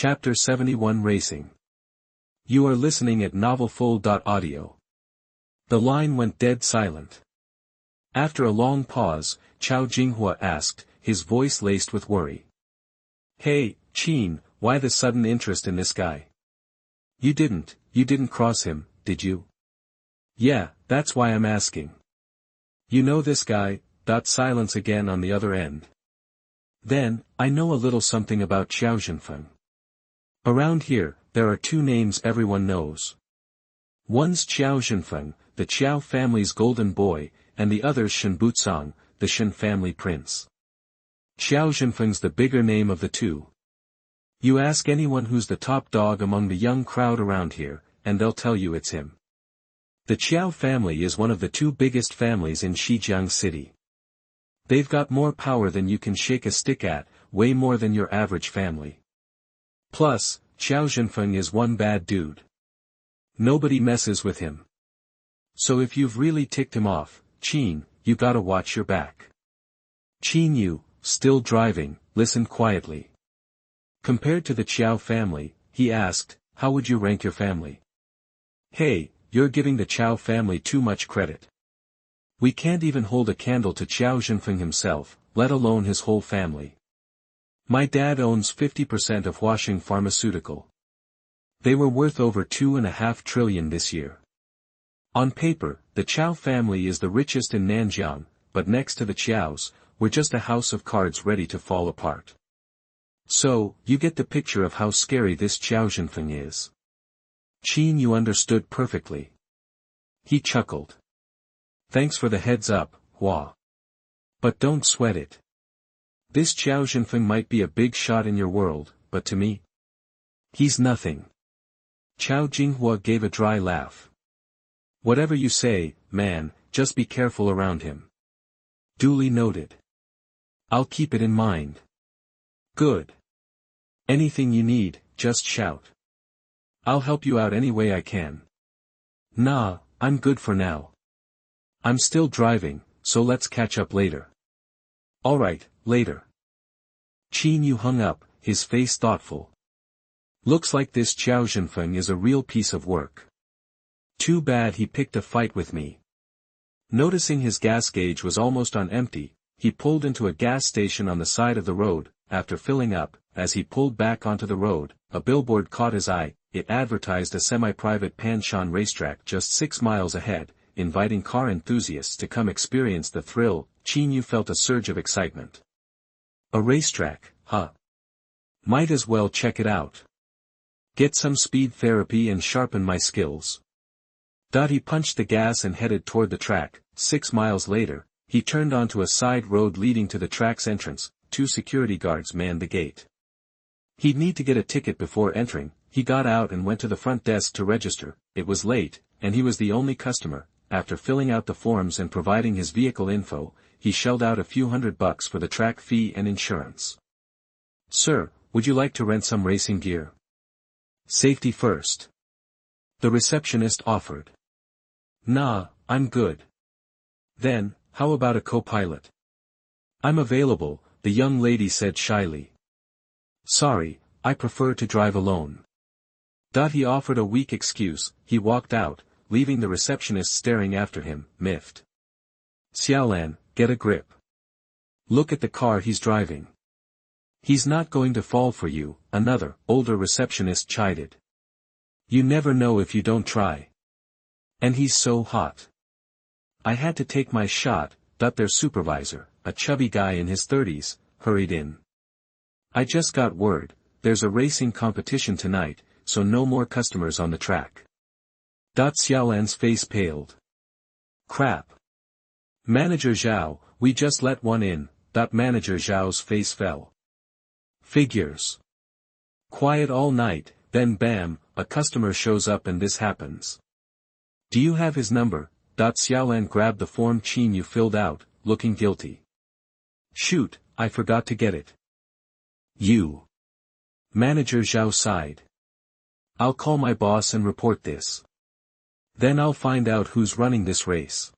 Chapter 71 Racing. You are listening at novelfull.audio. The line went dead silent. After a long pause, Chao Jinghua asked, his voice laced with worry. Hey, Qin, why the sudden interest in this guy? You didn't cross him, did you? Yeah, that's why I'm asking. You know this guy? Silence again on the other end. Then, I know a little something about Xiaozhenfeng. Around here, there are two names everyone knows. One's Xiaozhenfeng, the Qiao family's golden boy, and the other's Shenbucang, the Shen family prince. Xiaozhenfeng's the bigger name of the two. You ask anyone who's the top dog among the young crowd around here, and they'll tell you it's him. The Qiao family is one of the two biggest families in Shijiang City. They've got more power than you can shake a stick at, way more than your average family. Plus, Xiaozhenfeng is one bad dude. Nobody messes with him. So if you've really ticked him off, Qin, you gotta watch your back. Qin Yu, still driving, listened quietly. Compared to the Qiao family, he asked, how would you rank your family? Hey, you're giving the Qiao family too much credit. We can't even hold a candle to Xiaozhenfeng himself, let alone his whole family. My dad owns 50% of Huaxing Pharmaceutical. They were worth over 2.5 trillion this year. On paper, the Qiao family is the richest in Nanjiang, but next to the Qiaos, we're just a house of cards ready to fall apart. So, you get the picture of how scary this Xiaozhenfeng is. Qin Yu understood perfectly. He chuckled. Thanks for the heads up, Hua. But don't sweat it. This Xiaozhenfeng might be a big shot in your world, but to me, he's nothing. Chao Jinghua gave a dry laugh. Whatever you say, man, just be careful around him. Duly noted. I'll keep it in mind. Good. Anything you need, just shout. I'll help you out any way I can. Nah, I'm good for now. I'm still driving, so let's catch up later. Alright, later. Qin Yu hung up, his face thoughtful. Looks like this Xiaozhenfeng is a real piece of work. Too bad he picked a fight with me. Noticing his gas gauge was almost on empty, he pulled into a gas station on the side of the road. After filling up, as he pulled back onto the road, a billboard caught his eye. It advertised a semi-private Panshan racetrack just 6 miles ahead, inviting car enthusiasts to come experience the thrill. Qin Yu felt a surge of excitement. A racetrack, huh? Might as well check it out. Get some speed therapy and sharpen my skills. He punched the gas and headed toward the track. 6 miles later, he turned onto a side road leading to the track's entrance. 2 security guards manned the gate. He'd need to get a ticket before entering. He got out and went to the front desk to register. It was late, and he was the only customer. After filling out the forms and providing his vehicle info, he shelled out a few $100 for the track fee and insurance. Sir, would you like to rent some racing gear? Safety first. The receptionist offered. Nah, I'm good. Then, how about a co-pilot? I'm available, the young lady said shyly. Sorry, I prefer to drive alone. He offered a weak excuse. He walked out, leaving the receptionist staring after him, miffed. Xiaolan, get a grip. Look at the car he's driving. He's not going to fall for you, another, older receptionist chided. You never know if you don't try. And he's so hot. I had to take my shot. Their supervisor, a chubby guy in his 30s, hurried in. I just got word, there's a racing competition tonight, so no more customers on the track. Xiaolan's face paled. Crap. Manager Zhao, we just let one in. Manager Zhao's face fell. Figures. Quiet all night, then bam, a customer shows up and this happens. Do you have his number? Xiaolan grabbed the form Qin Yu filled out, looking guilty. Shoot, I forgot to get it. You. Manager Zhao sighed. I'll call my boss and report this. Then I'll find out who's running this race.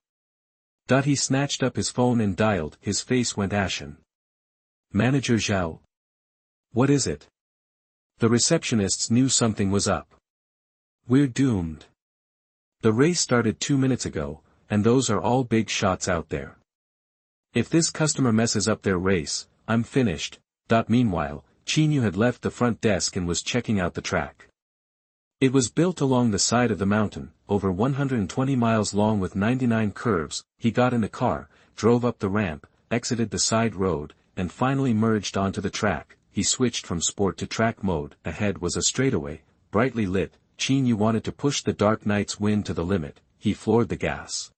He snatched up his phone and dialed. His face went ashen. Manager Zhao. What is it? The receptionists knew something was up. We're doomed. The race started 2 minutes ago, and those are all big shots out there. If this customer messes up their race, I'm finished. Meanwhile, Qin Yu had left the front desk and was checking out the track. It was built along the side of the mountain, over 120 miles long with 99 curves. He got in the car, drove up the ramp, exited the side road, and finally merged onto the track. He switched from sport to track mode. Ahead was a straightaway, brightly lit. Qin Yu wanted to push the dark night's wind to the limit. He floored the gas.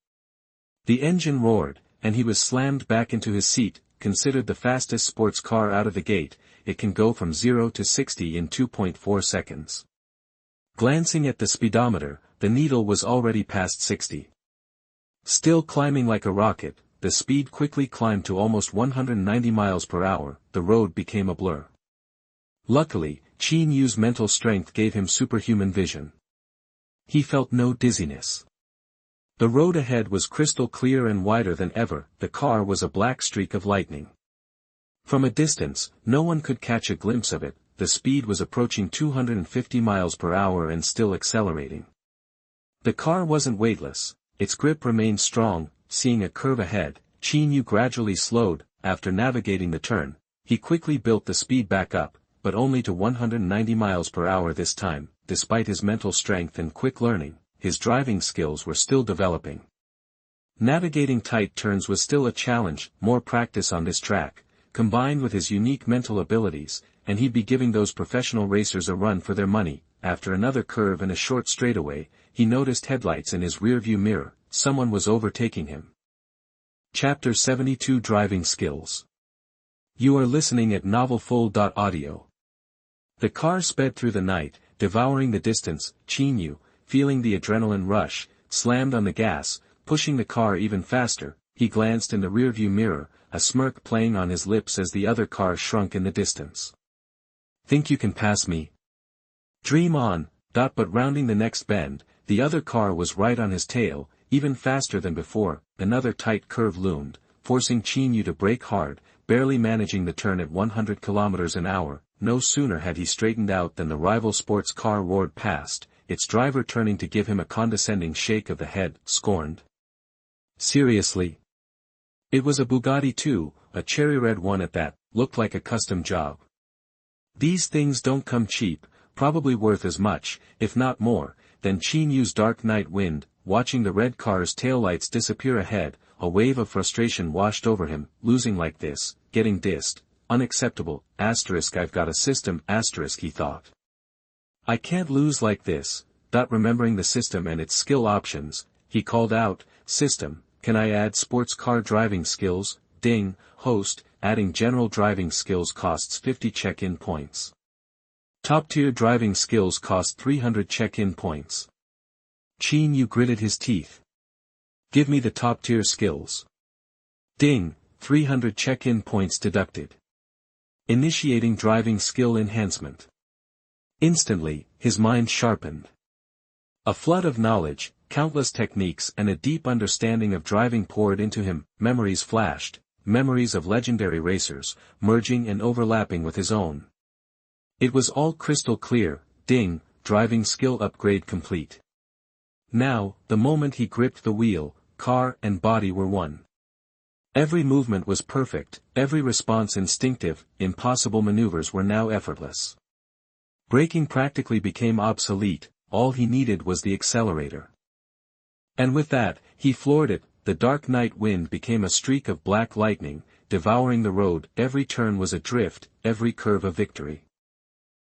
The engine roared, and he was slammed back into his seat. Considered the fastest sports car out of the gate, it can go from 0 to 60 in 2.4 seconds. Glancing at the speedometer, the needle was already past 60. Still climbing like a rocket, the speed quickly climbed to almost 190 miles per hour. The road became a blur. Luckily, Qin Yu's mental strength gave him superhuman vision. He felt no dizziness. The road ahead was crystal clear and wider than ever. The car was a black streak of lightning. From a distance, no one could catch a glimpse of it. The speed was approaching 250 miles per hour and still accelerating. The car wasn't weightless, its grip remained strong. Seeing a curve ahead, Qin Yu gradually slowed. After navigating the turn, he quickly built the speed back up, but only to 190 miles per hour this time. Despite his mental strength and quick learning, his driving skills were still developing. Navigating tight turns was still a challenge. More practice on this track, combined with his unique mental abilities, and he'd be giving those professional racers a run for their money. After another curve and a short straightaway, he noticed headlights in his rearview mirror. Someone was overtaking him. Chapter 72 Driving Skills. You are listening at novelfull.audio. The car sped through the night, devouring the distance. Qin Yu, feeling the adrenaline rush, slammed on the gas, pushing the car even faster. He glanced in the rearview mirror, a smirk playing on his lips as the other car shrunk in the distance. Think you can pass me? Dream on. But rounding the next bend, the other car was right on his tail, even faster than before. Another tight curve loomed, forcing Qin Yu to brake hard, barely managing the turn at 100 kilometers an hour. No sooner had he straightened out than the rival sports car roared past, its driver turning to give him a condescending shake of the head. Scorned. Seriously? It was a Bugatti too, a cherry red one at that. Looked like a custom job. These things don't come cheap, probably worth as much, if not more, than Qin Yu's dark night wind. Watching the red car's taillights disappear ahead, a wave of frustration washed over him. Losing like this, getting dissed, unacceptable. I've got a system. He thought. I can't lose like this. Remembering the system and its skill options, he called out, System, can I add sports car driving skills? Ding. Host, adding general driving skills costs 50 check-in points. Top-tier driving skills cost 300 check-in points. Qin Yu gritted his teeth. Give me the top-tier skills. Ding, 300 check-in points deducted. Initiating driving skill enhancement. Instantly, his mind sharpened. A flood of knowledge, countless techniques and a deep understanding of driving poured into him. Memories flashed, memories of legendary racers, merging and overlapping with his own. It was all crystal clear. Ding, driving skill upgrade complete. Now, the moment he gripped the wheel, car and body were one. Every movement was perfect, every response instinctive. Impossible maneuvers were now effortless. Braking practically became obsolete. All he needed was the accelerator. And with that, he floored it. The dark night wind became a streak of black lightning, devouring the road. Every turn was a drift, every curve a victory.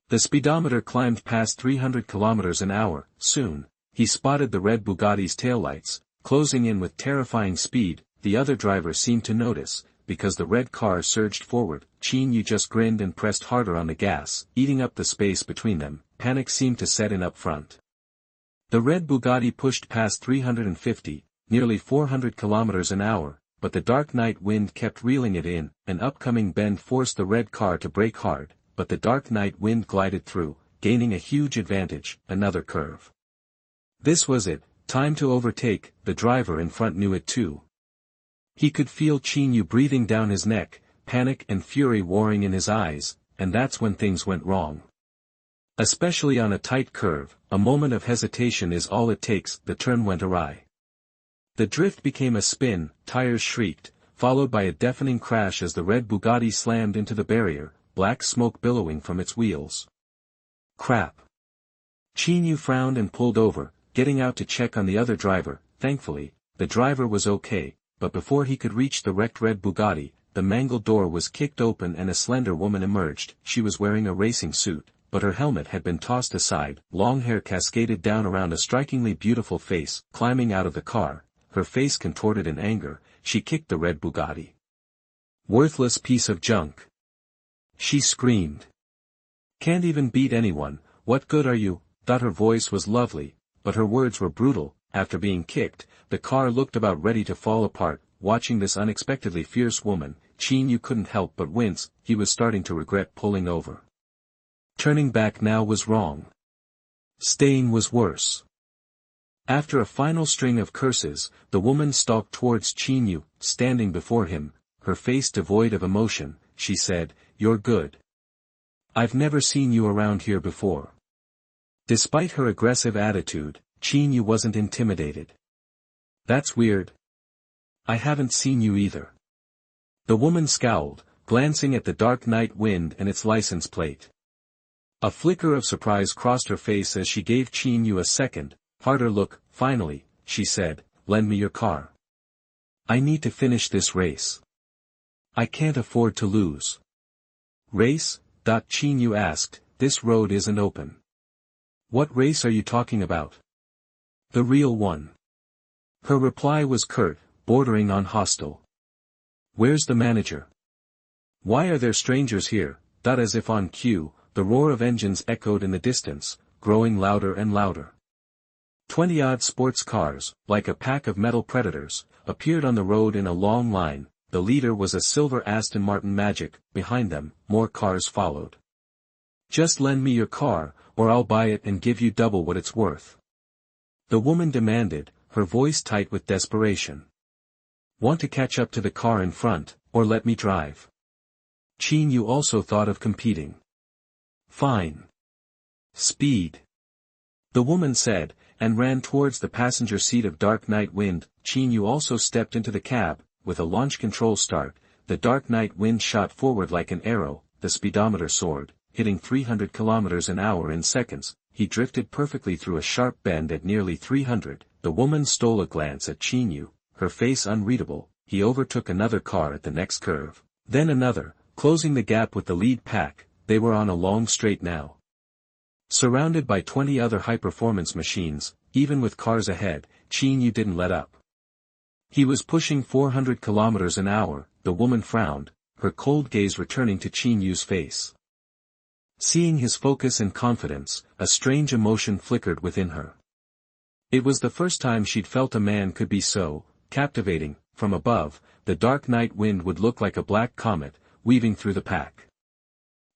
The speedometer climbed past 300 kilometers an hour. Soon, he spotted the red Bugatti's taillights, closing in with terrifying speed. The other driver seemed to notice, because the red car surged forward. Qin Yu just grinned and pressed harder on the gas, eating up the space between them. Panic seemed to set in up front. The red Bugatti pushed past 350, nearly 400 kilometers an hour, but the dark night wind kept reeling it in. An upcoming bend forced the red car to brake hard, but the dark night wind glided through, gaining a huge advantage. Another curve. This was it, time to overtake. The driver in front knew it too. He could feel Qin Yu breathing down his neck, panic and fury warring in his eyes, and that's when things went wrong. Especially on a tight curve, a moment of hesitation is all it takes. The turn went awry. The drift became a spin, tires shrieked, followed by a deafening crash as the red Bugatti slammed into the barrier, black smoke billowing from its wheels. Crap. Qin Yu frowned and pulled over, getting out to check on the other driver. Thankfully, the driver was okay, but before he could reach the wrecked red Bugatti, the mangled door was kicked open and a slender woman emerged. She was wearing a racing suit, but her helmet had been tossed aside, long hair cascaded down around a strikingly beautiful face. Climbing out of the car, her face contorted in anger, she kicked the red Bugatti. "Worthless piece of junk!" she screamed. "Can't even beat anyone, what good are you?" Thought her voice was lovely, but her words were brutal. After being kicked, the car looked about ready to fall apart. Watching this unexpectedly fierce woman, Qin Yu couldn't help but wince. He was starting to regret pulling over. Turning back now was wrong. Staying was worse. After a final string of curses, the woman stalked towards Qin Yu. Standing before him, her face devoid of emotion, she said, "You're good. I've never seen you around here before." Despite her aggressive attitude, Qin Yu wasn't intimidated. "That's weird. I haven't seen you either." The woman scowled, glancing at the dark night wind and its license plate. A flicker of surprise crossed her face as she gave Qin Yu a second, harder look. Finally, she said, "Lend me your car. I need to finish this race. I can't afford to lose." "Race?" Qin Yu asked. "This road isn't open." "What race are you talking about?" "The real one." Her reply was curt, bordering on hostile. "Where's the manager? Why are there strangers here?" As if on cue, the roar of engines echoed in the distance, growing louder and louder. 20-odd sports cars, like a pack of metal predators, appeared on the road in a long line. The leader was a silver Aston Martin Magic. Behind them, more cars followed. "Just lend me your car, or I'll buy it and give you double what it's worth," the woman demanded, her voice tight with desperation. "Want to catch up to the car in front, or let me drive?" Qin Yu also thought of competing. "Fine. Speed," the woman said, and ran towards the passenger seat of Dark Night Wind. Qin Yu also stepped into the cab. With a launch control start, the Dark Night Wind shot forward like an arrow. The speedometer soared, hitting 300 kilometers an hour in seconds. He drifted perfectly through a sharp bend at nearly 300. The woman stole a glance at Qin Yu, her face unreadable. He overtook another car at the next curve, then another, closing the gap with the lead pack. They were on a long straight now. Surrounded by 20 other high-performance machines, even with cars ahead, Qin Yu didn't let up. He was pushing 400 kilometers an hour. The woman frowned, her cold gaze returning to Qin Yu's face. Seeing his focus and confidence, a strange emotion flickered within her. It was the first time she'd felt a man could be so captivating. From above, the Dark Night Wind would look like a black comet, weaving through the pack.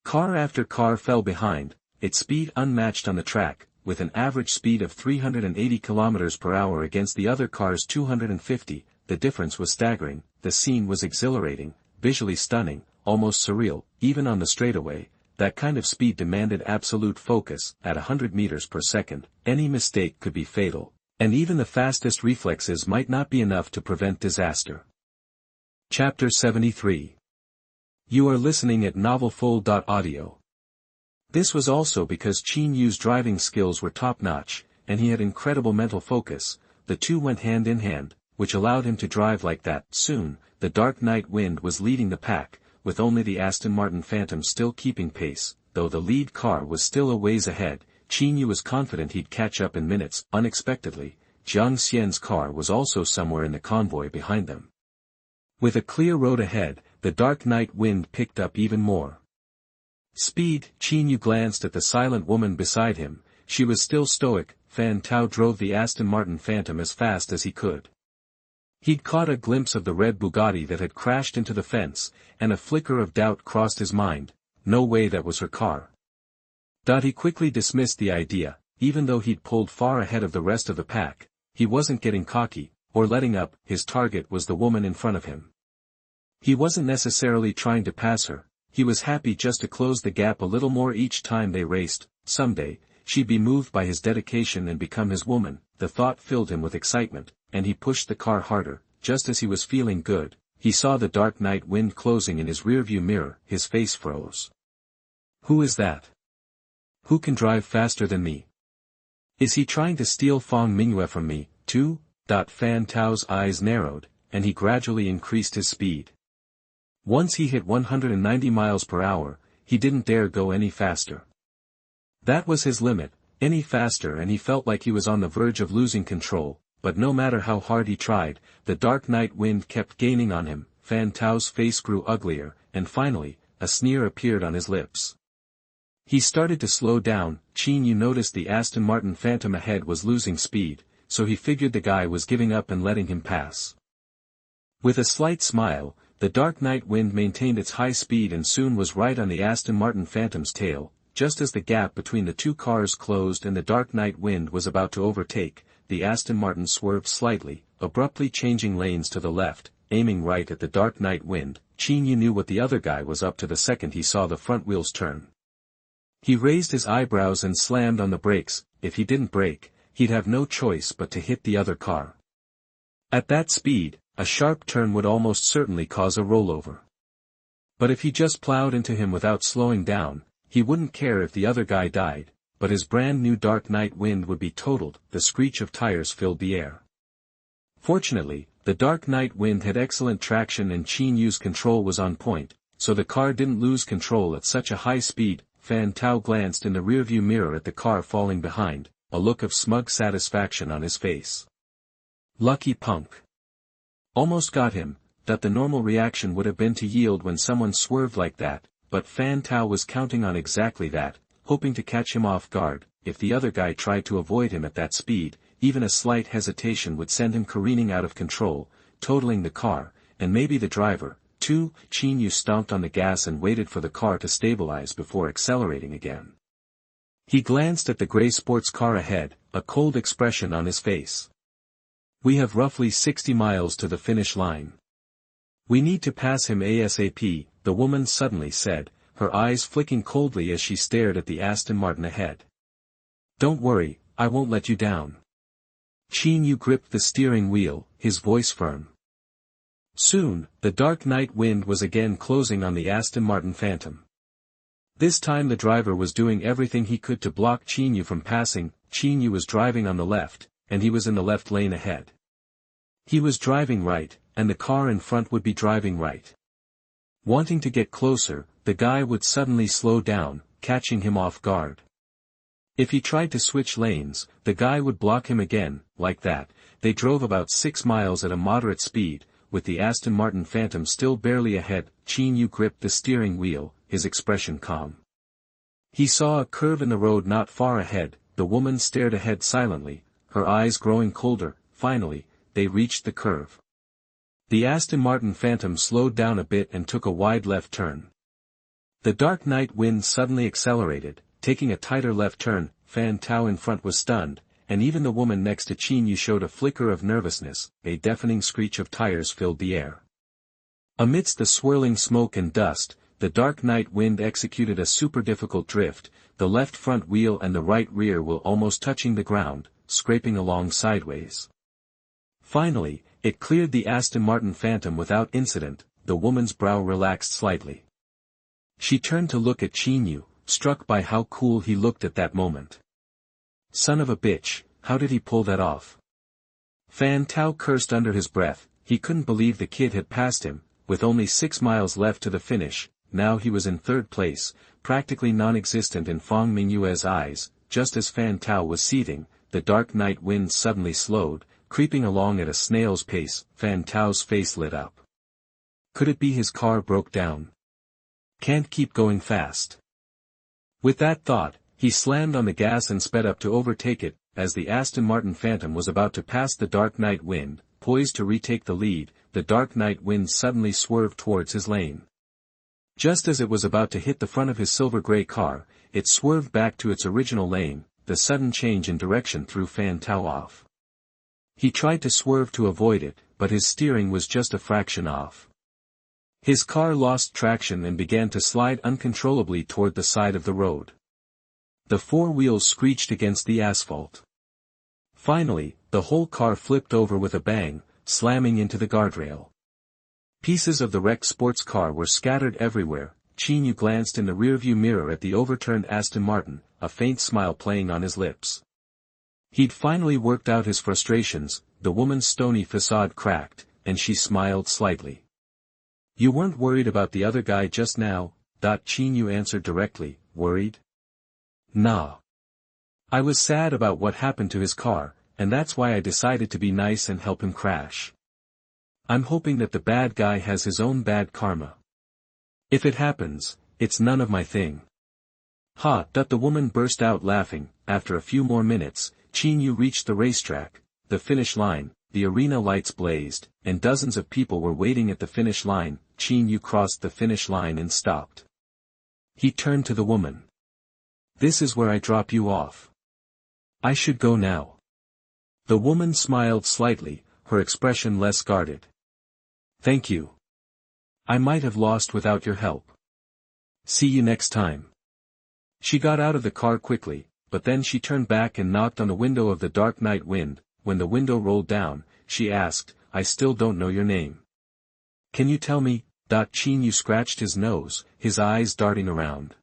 Car after car fell behind, its speed unmatched on the track, with an average speed of 380 kilometers per hour against the other car's 250. The difference was staggering. The scene was exhilarating, visually stunning, almost surreal. Even on the straightaway, that kind of speed demanded absolute focus. At 100 meters per second, any mistake could be fatal, and even the fastest reflexes might not be enough to prevent disaster. Chapter 73. You are listening at novelfull.audio. This was also because Qin Yu's driving skills were top-notch, and he had incredible mental focus. The two went hand in hand, which allowed him to drive like that. Soon, the Dark Night Wind was leading the pack, with only the Aston Martin Phantom still keeping pace. Though the lead car was still a ways ahead, Qin Yu was confident he'd catch up in minutes. Unexpectedly, Jiang Xian's car was also somewhere in the convoy behind them. With a clear road ahead, the Dark Night Wind picked up even more speed. Qin Yu glanced at the silent woman beside him. She was still stoic. Fan Tao drove the Aston Martin Phantom as fast as he could. He'd caught a glimpse of the red Bugatti that had crashed into the fence, and a flicker of doubt crossed his mind. No way that was her car. He quickly dismissed the idea. Even though he'd pulled far ahead of the rest of the pack, he wasn't getting cocky, or letting up. His target was the woman in front of him. He wasn't necessarily trying to pass her, he was happy just to close the gap a little more each time they raced. Someday, she'd be moved by his dedication and become his woman. The thought filled him with excitement, and he pushed the car harder. Just as he was feeling good, he saw the dark night wind closing in his rearview mirror. His face froze. Who is that? Who can drive faster than me? Is he trying to steal Fang Mingyue from me, too? Fan Tao's eyes narrowed, and he gradually increased his speed. Once he hit 190 miles per hour, he didn't dare go any faster. That was his limit, any faster, and he felt like he was on the verge of losing control, but no matter how hard he tried, the dark night wind kept gaining on him. Fan Tao's face grew uglier, and finally, a sneer appeared on his lips. He started to slow down. Qin Yu noticed the Aston Martin Phantom ahead was losing speed, so he figured the guy was giving up and letting him pass. With a slight smile, the dark night wind maintained its high speed and soon was right on the Aston Martin Phantom's tail. Just as the gap between the two cars closed and the dark night wind was about to overtake, the Aston Martin swerved slightly, abruptly changing lanes to the left, aiming right at the dark night wind. Qin Yu knew what the other guy was up to the second he saw the front wheels turn. He raised his eyebrows and slammed on the brakes. If he didn't brake, he'd have no choice but to hit the other car. At that speed, a sharp turn would almost certainly cause a rollover. But if he just plowed into him without slowing down, he wouldn't care if the other guy died, but his brand new dark night wind would be totaled. The screech of tires filled the air. Fortunately, the dark night wind had excellent traction and Qin Yu's control was on point, so the car didn't lose control at such a high speed. Fan Tao glanced in the rearview mirror at the car falling behind, a look of smug satisfaction on his face. Lucky punk. Almost got him. That the normal reaction would have been to yield when someone swerved like that, but Fan Tao was counting on exactly that, hoping to catch him off guard. If the other guy tried to avoid him at that speed, even a slight hesitation would send him careening out of control, totaling the car, and maybe the driver, too. Qin Yu stomped on the gas and waited for the car to stabilize before accelerating again. He glanced at the gray sports car ahead, a cold expression on his face. We have roughly 60 miles to the finish line. We need to pass him ASAP, the woman suddenly said, her eyes flicking coldly as she stared at the Aston Martin ahead. Don't worry, I won't let you down. Qin Yu gripped the steering wheel, his voice firm. Soon, the dark night wind was again closing on the Aston Martin Phantom. This time the driver was doing everything he could to block Qin Yu from passing. Qin Yu was driving on the left, and he was in the left lane ahead. He was driving right, and the car in front would be driving right. Wanting to get closer, the guy would suddenly slow down, catching him off guard. If he tried to switch lanes, the guy would block him again. Like that, they drove about 6 miles at a moderate speed, with the Aston Martin Phantom still barely ahead. Qin Yu gripped the steering wheel, his expression calm. He saw a curve in the road not far ahead. The woman stared ahead silently, her eyes growing colder. Finally, they reached the curve. The Aston Martin Phantom slowed down a bit and took a wide left turn. The dark night wind suddenly accelerated, taking a tighter left turn. Fan Tao in front was stunned, and even the woman next to Qin Yu showed a flicker of nervousness. A deafening screech of tires filled the air. Amidst the swirling smoke and dust, the dark night wind executed a super difficult drift. The left front wheel and the right rear were almost touching the ground, scraping along sideways. Finally, it cleared the Aston Martin Phantom without incident. The woman's brow relaxed slightly. She turned to look at Qin Yu, struck by how cool he looked at that moment. Son of a bitch, how did he pull that off? Fan Tao cursed under his breath. He couldn't believe the kid had passed him. With only 6 miles left to the finish, now he was in third place, practically non-existent in Fang Mingyue's eyes. Just as Fan Tao was seething, the dark night wind suddenly slowed, creeping along at a snail's pace. Fan Tao's face lit up. Could it be his car broke down? Can't keep going fast. With that thought, he slammed on the gas and sped up to overtake it. As the Aston Martin Phantom was about to pass the dark night wind, poised to retake the lead, the dark night wind suddenly swerved towards his lane. Just as it was about to hit the front of his silver-gray car, it swerved back to its original lane. The sudden change in direction threw Fan Tao off. He tried to swerve to avoid it, but his steering was just a fraction off. His car lost traction and began to slide uncontrollably toward the side of the road. The four wheels screeched against the asphalt. Finally, the whole car flipped over with a bang, slamming into the guardrail. Pieces of the wrecked sports car were scattered everywhere. Qin Yu glanced in the rearview mirror at the overturned Aston Martin, a faint smile playing on his lips. He'd finally worked out his frustrations. The woman's stony facade cracked, and she smiled slightly. "You weren't worried about the other guy just now?" Qin Yu answered directly. "Worried? Nah. I was sad about what happened to his car, and that's why I decided to be nice and help him crash. I'm hoping that the bad guy has his own bad karma. If it happens, it's none of my thing." "Ha!" The woman burst out laughing. After a few more minutes, Qin Yu reached the racetrack, the finish line. The arena lights blazed, and dozens of people were waiting at the finish line. Qin Yu crossed the finish line and stopped. He turned to the woman. "This is where I drop you off. I should go now." The woman smiled slightly, her expression less guarded. "Thank you. I might have lost without your help. See you next time." She got out of the car quickly, but then she turned back and knocked on the window of the Dark Night Wind. When the window rolled down, she asked, "I still don't know your name. Can you tell me?" Qin Yu scratched his nose, his eyes darting around.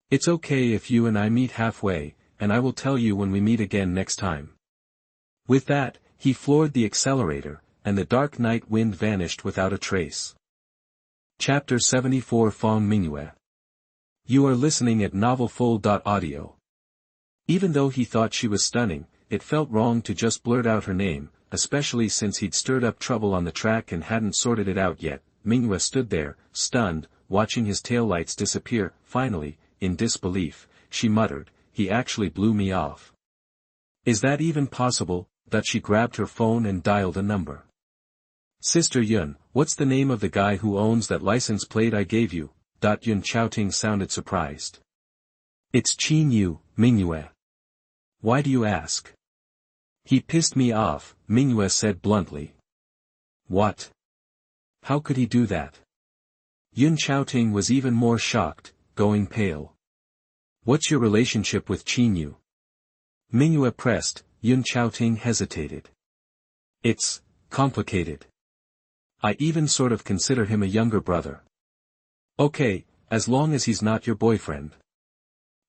"It's okay if you and I meet halfway, and I will tell you when we meet again next time." With that, he floored the accelerator, and the Dark Night Wind vanished without a trace. Chapter 74 Fang Mingyue. You are listening at novelfull.audio. Even though he thought she was stunning, it felt wrong to just blurt out her name, especially since he'd stirred up trouble on the track and hadn't sorted it out yet. Mingyue stood there, stunned, watching his taillights disappear. Finally, in disbelief, she muttered, "He actually blew me off. Is that even possible?" She grabbed her phone and dialed a number. "Sister Yun, what's the name of the guy who owns that license plate I gave you?" Yun Chaoting sounded surprised. "It's Qin Yu, Mingyue. Why do you ask?" "He pissed me off," Mingyue said bluntly. "What? How could he do that?" Yun Chaoting was even more shocked, going pale. "What's your relationship with Qin Yu?" Mingyue pressed. Yun Chaoting hesitated. "It's complicated. I even sort of consider him a younger brother." "Okay, as long as he's not your boyfriend."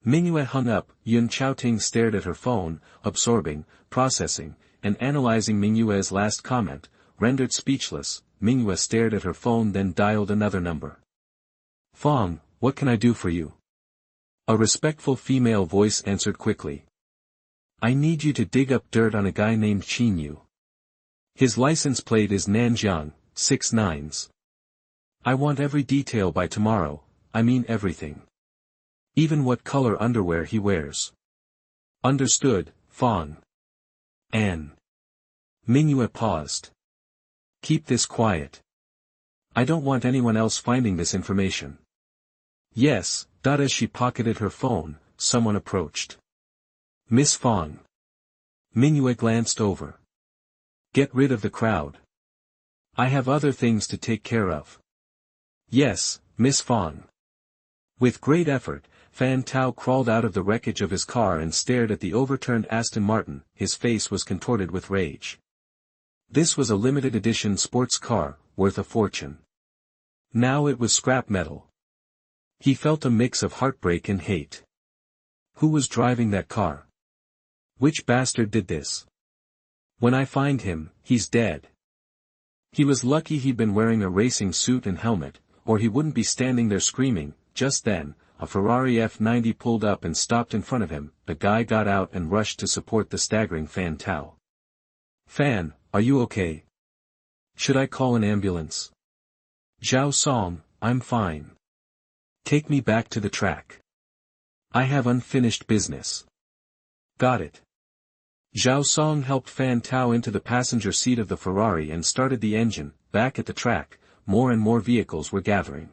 Mingyue hung up. Yun Chaoting stared at her phone, absorbing, processing, and analyzing Mingyue's last comment. Rendered speechless, Mingyue stared at her phone, then dialed another number. "Fang, what can I do for you?" A respectful female voice answered quickly. "I need you to dig up dirt on a guy named Qin Yu. His license plate is Nanjiang, 6 9s. I want every detail by tomorrow, I mean everything. Even what color underwear he wears." "Understood, Fang." "Anne." Mingyue paused. "Keep this quiet. I don't want anyone else finding this information." "Yes." As she pocketed her phone, someone approached. "Miss Fang." Mingyue glanced over. "Get rid of the crowd. I have other things to take care of." "Yes, Miss Fang." With great effort, Fan Tao crawled out of the wreckage of his car and stared at the overturned Aston Martin. His face was contorted with rage. This was a limited edition sports car, worth a fortune. Now it was scrap metal. He felt a mix of heartbreak and hate. Who was driving that car? Which bastard did this? When I find him, he's dead. He was lucky he'd been wearing a racing suit and helmet, or he wouldn't be standing there screaming. Just then, a Ferrari F90 pulled up and stopped in front of him. The guy got out and rushed to support the staggering Fan Tao. "Fan, are you okay? Should I call an ambulance?" "Zhao Song, I'm fine. Take me back to the track. I have unfinished business." "Got it." Zhao Song helped Fan Tao into the passenger seat of the Ferrari and started the engine. Back at the track, more and more vehicles were gathering.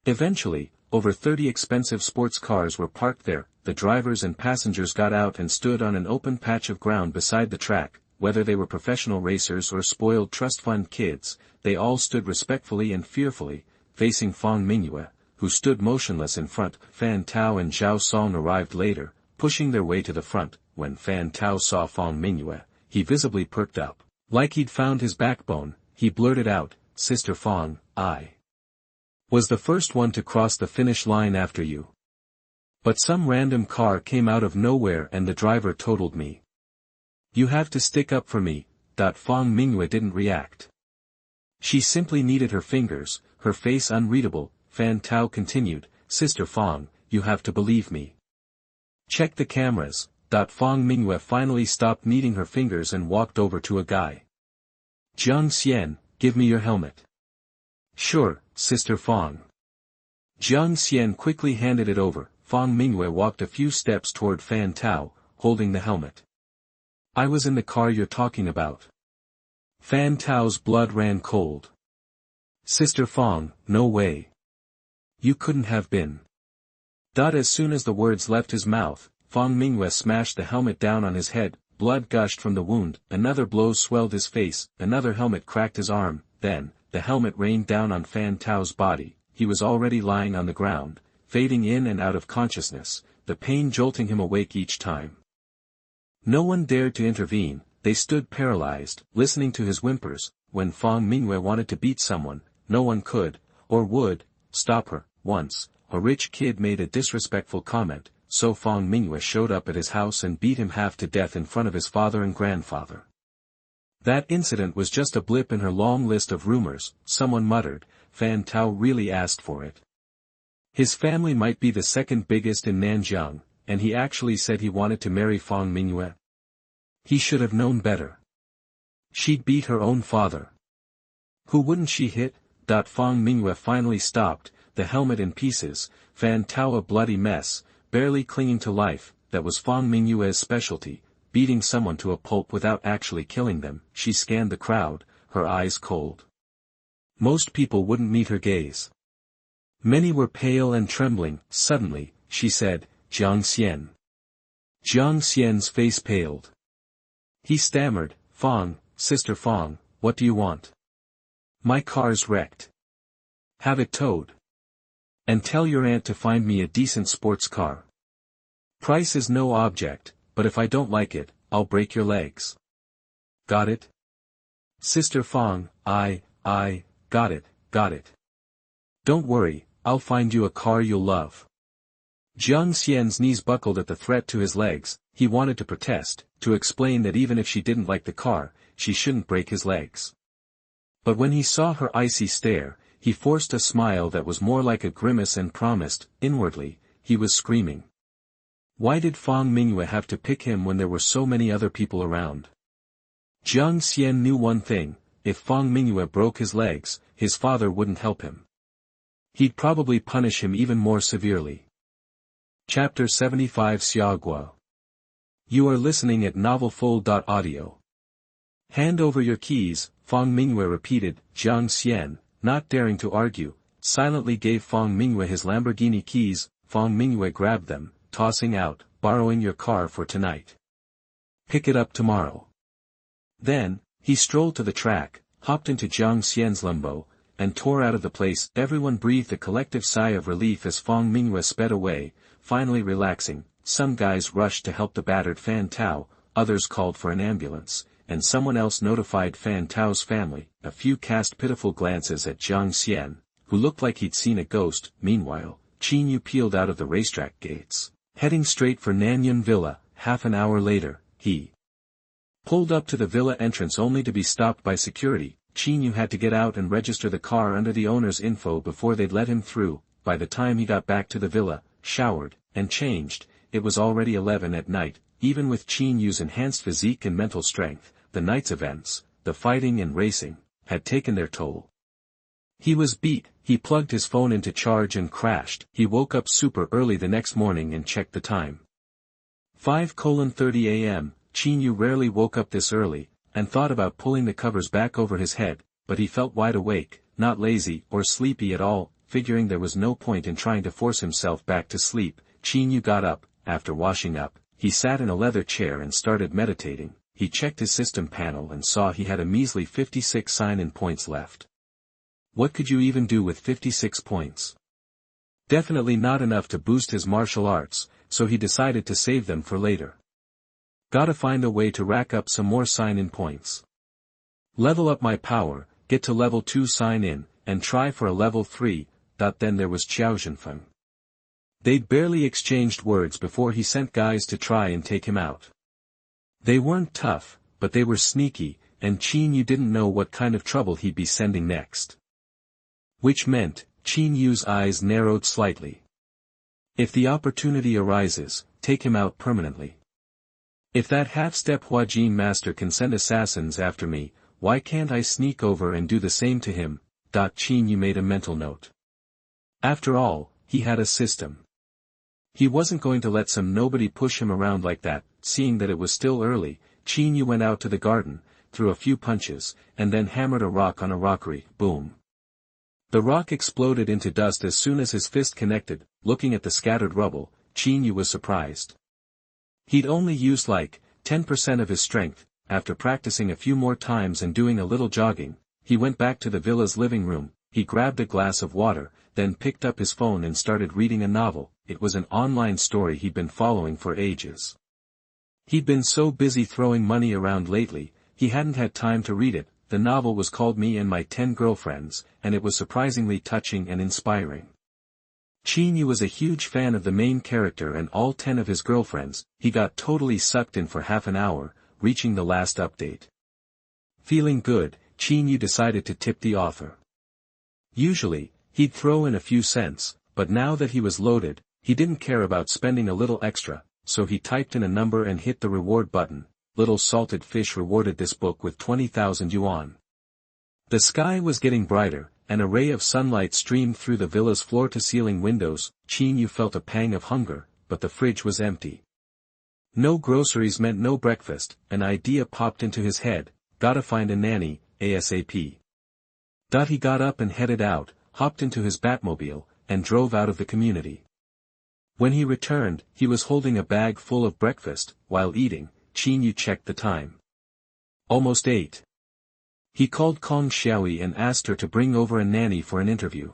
Eventually, over 30 expensive sports cars were parked there. The drivers and passengers got out and stood on an open patch of ground beside the track. whether they were professional racers or spoiled trust fund kids, they all stood respectfully and fearfully, facing Fang Mingyue, who stood motionless in front. Fan Tao and Zhao Song arrived later, pushing their way to the front. When Fan Tao saw Fang Mingyue, he visibly perked up. Like he'd found his backbone, he blurted out, "Sister Fang, I was the first one to cross the finish line after you. But some random car came out of nowhere and the driver totaled me. You have to stick up for me." Fang Mingyue didn't react. She simply kneaded her fingers, her face unreadable. Fan Tao continued, "Sister Fang, you have to believe me. Check the cameras." Fang Mingyue finally stopped kneading her fingers and walked over to a guy. "Jiang Xian, give me your helmet." "Sure, Sister Fang." Jiang Xian quickly handed it over. Fang Mingyue walked a few steps toward Fan Tao, holding the helmet. "I was in the car you're talking about." Fan Tao's blood ran cold. "Sister Fang, no way. You couldn't have been." As soon as the words left his mouth, Fang Mingyue smashed the helmet down on his head. Blood gushed from the wound, another blow swelled his face, another helmet cracked his arm. Then, the helmet rained down on Fan Tao's body. He was already lying on the ground, fading in and out of consciousness, the pain jolting him awake each time. No one dared to intervene. They stood paralyzed, listening to his whimpers. When Fang Mingyue wanted to beat someone, no one could, or would, stop her. Once, a rich kid made a disrespectful comment, so Fang Mingyue showed up at his house and beat him half to death in front of his father and grandfather. That incident was just a blip in her long list of rumors. Someone muttered, "Fan Tao really asked for it. His family might be the second biggest in Nanjiang, and he actually said he wanted to marry Fang Mingyue. He should have known better. She'd beat her own father. Who wouldn't she hit?" Fang Mingyue finally stopped, the helmet in pieces, Fan Tao a bloody mess, barely clinging to life. That was Fang Mingyue's specialty, beating someone to a pulp without actually killing them. She scanned the crowd, her eyes cold. Most people wouldn't meet her gaze. Many were pale and trembling. Suddenly, she said, "Jiang Xian." Jiang Xian's face paled. He stammered, "Fang, Sister Fang, what do you want?" "My car's wrecked. Have it towed. And tell your aunt to find me a decent sports car. Price is no object, but if I don't like it, I'll break your legs." "Got it? Sister Fang, I got it. Don't worry, I'll find you a car you'll love." Jiang Xian's knees buckled at the threat to his legs. He wanted to protest, to explain that even if she didn't like the car, she shouldn't break his legs. But when he saw her icy stare, he forced a smile that was more like a grimace and promised. Inwardly, he was screaming. Why did Fang Mingyue have to pick him when there were so many other people around? Jiang Xian knew one thing: if Fang Mingyue broke his legs, his father wouldn't help him. He'd probably punish him even more severely. Chapter 75 Xia Guo. You are listening at novelfull.audio. "Hand over your keys," Fang Mingyue repeated. Jiang Xian, not daring to argue, silently gave Fang Mingyue his Lamborghini keys. Fang Mingyue grabbed them, tossing out, "Borrowing your car for tonight. Pick it up tomorrow." Then, he strolled to the track, hopped into Jiang Xian's Lambo, and tore out of the place. Everyone breathed a collective sigh of relief as Fang Mingyue sped away, finally relaxing. Some guys rushed to help the battered Fan Tao, others called for an ambulance, and someone else notified Fan Tao's family. A few cast pitiful glances at Jiang Xian, who looked like he'd seen a ghost. Meanwhile, Qin Yu peeled out of the racetrack gates, heading straight for Nanyun Villa. Half an hour later, he pulled up to the villa entrance only to be stopped by security. Qin Yu had to get out and register the car under the owner's info before they'd let him through. By the time he got back to the villa, showered, and changed, it was already 11 at night. Even with Qin Yu's enhanced physique and mental strength, the night's events, the fighting and racing, had taken their toll. He was beat. He plugged his phone into charge and crashed. He woke up super early the next morning and checked the time. 5:30 a.m. Qin Yu rarely woke up this early, and thought about pulling the covers back over his head, but he felt wide awake, not lazy or sleepy at all. Figuring there was no point in trying to force himself back to sleep, Qin Yu got up. After washing up, he sat in a leather chair and started meditating. he checked his system panel and saw he had a measly 56 sign-in points left. What could you even do with 56 points? Definitely not enough to boost his martial arts, so he decided to save them for later. Gotta find a way to rack up some more sign-in points. Level up my power, get to level 2 sign-in, and try for a level 3, then there was Fang. They'd barely exchanged words before he sent guys to try and take him out. They weren't tough, but they were sneaky, and Qin Yu didn't know what kind of trouble he'd be sending next. Which meant, Qin Yu's eyes narrowed slightly. If the opportunity arises, take him out permanently. If that half-step Huajin master can send assassins after me, why can't I sneak over and do the same to him? Qin Yu made a mental note. After all, he had a system. He wasn't going to let some nobody push him around like that. Seeing that it was still early, Qin Yu went out to the garden, threw a few punches, and then hammered a rock on a rockery. Boom. The rock exploded into dust as soon as his fist connected. Looking at the scattered rubble, Qin Yu was surprised. He'd only used like 10% of his strength. After practicing a few more times and doing a little jogging, he went back to the villa's living room. He grabbed a glass of water, then picked up his phone and started reading a novel. It was an online story he'd been following for ages. He'd been so busy throwing money around lately, he hadn't had time to read it. The novel was called Me and My 10 Girlfriends, and it was surprisingly touching and inspiring. Qin Yu was a huge fan of the main character and all 10 of his girlfriends. He got totally sucked in for half an hour, reaching the last update. Feeling good, Qin Yu decided to tip the author. Usually, he'd throw in a few cents, but now that he was loaded, he didn't care about spending a little extra, so he typed in a number and hit the reward button. Little Salted Fish rewarded this book with 20,000 yuan. The sky was getting brighter, an array of sunlight streamed through the villa's floor-to-ceiling windows. Qin Yu felt a pang of hunger, but the fridge was empty. No groceries meant no breakfast. An idea popped into his head, gotta find a nanny, ASAP. He got up and headed out, hopped into his Batmobile, and drove out of the community. When he returned, he was holding a bag full of breakfast. While eating, Qin Yu checked the time. Almost 8. He called Kong Xiaoyi and asked her to bring over a nanny for an interview.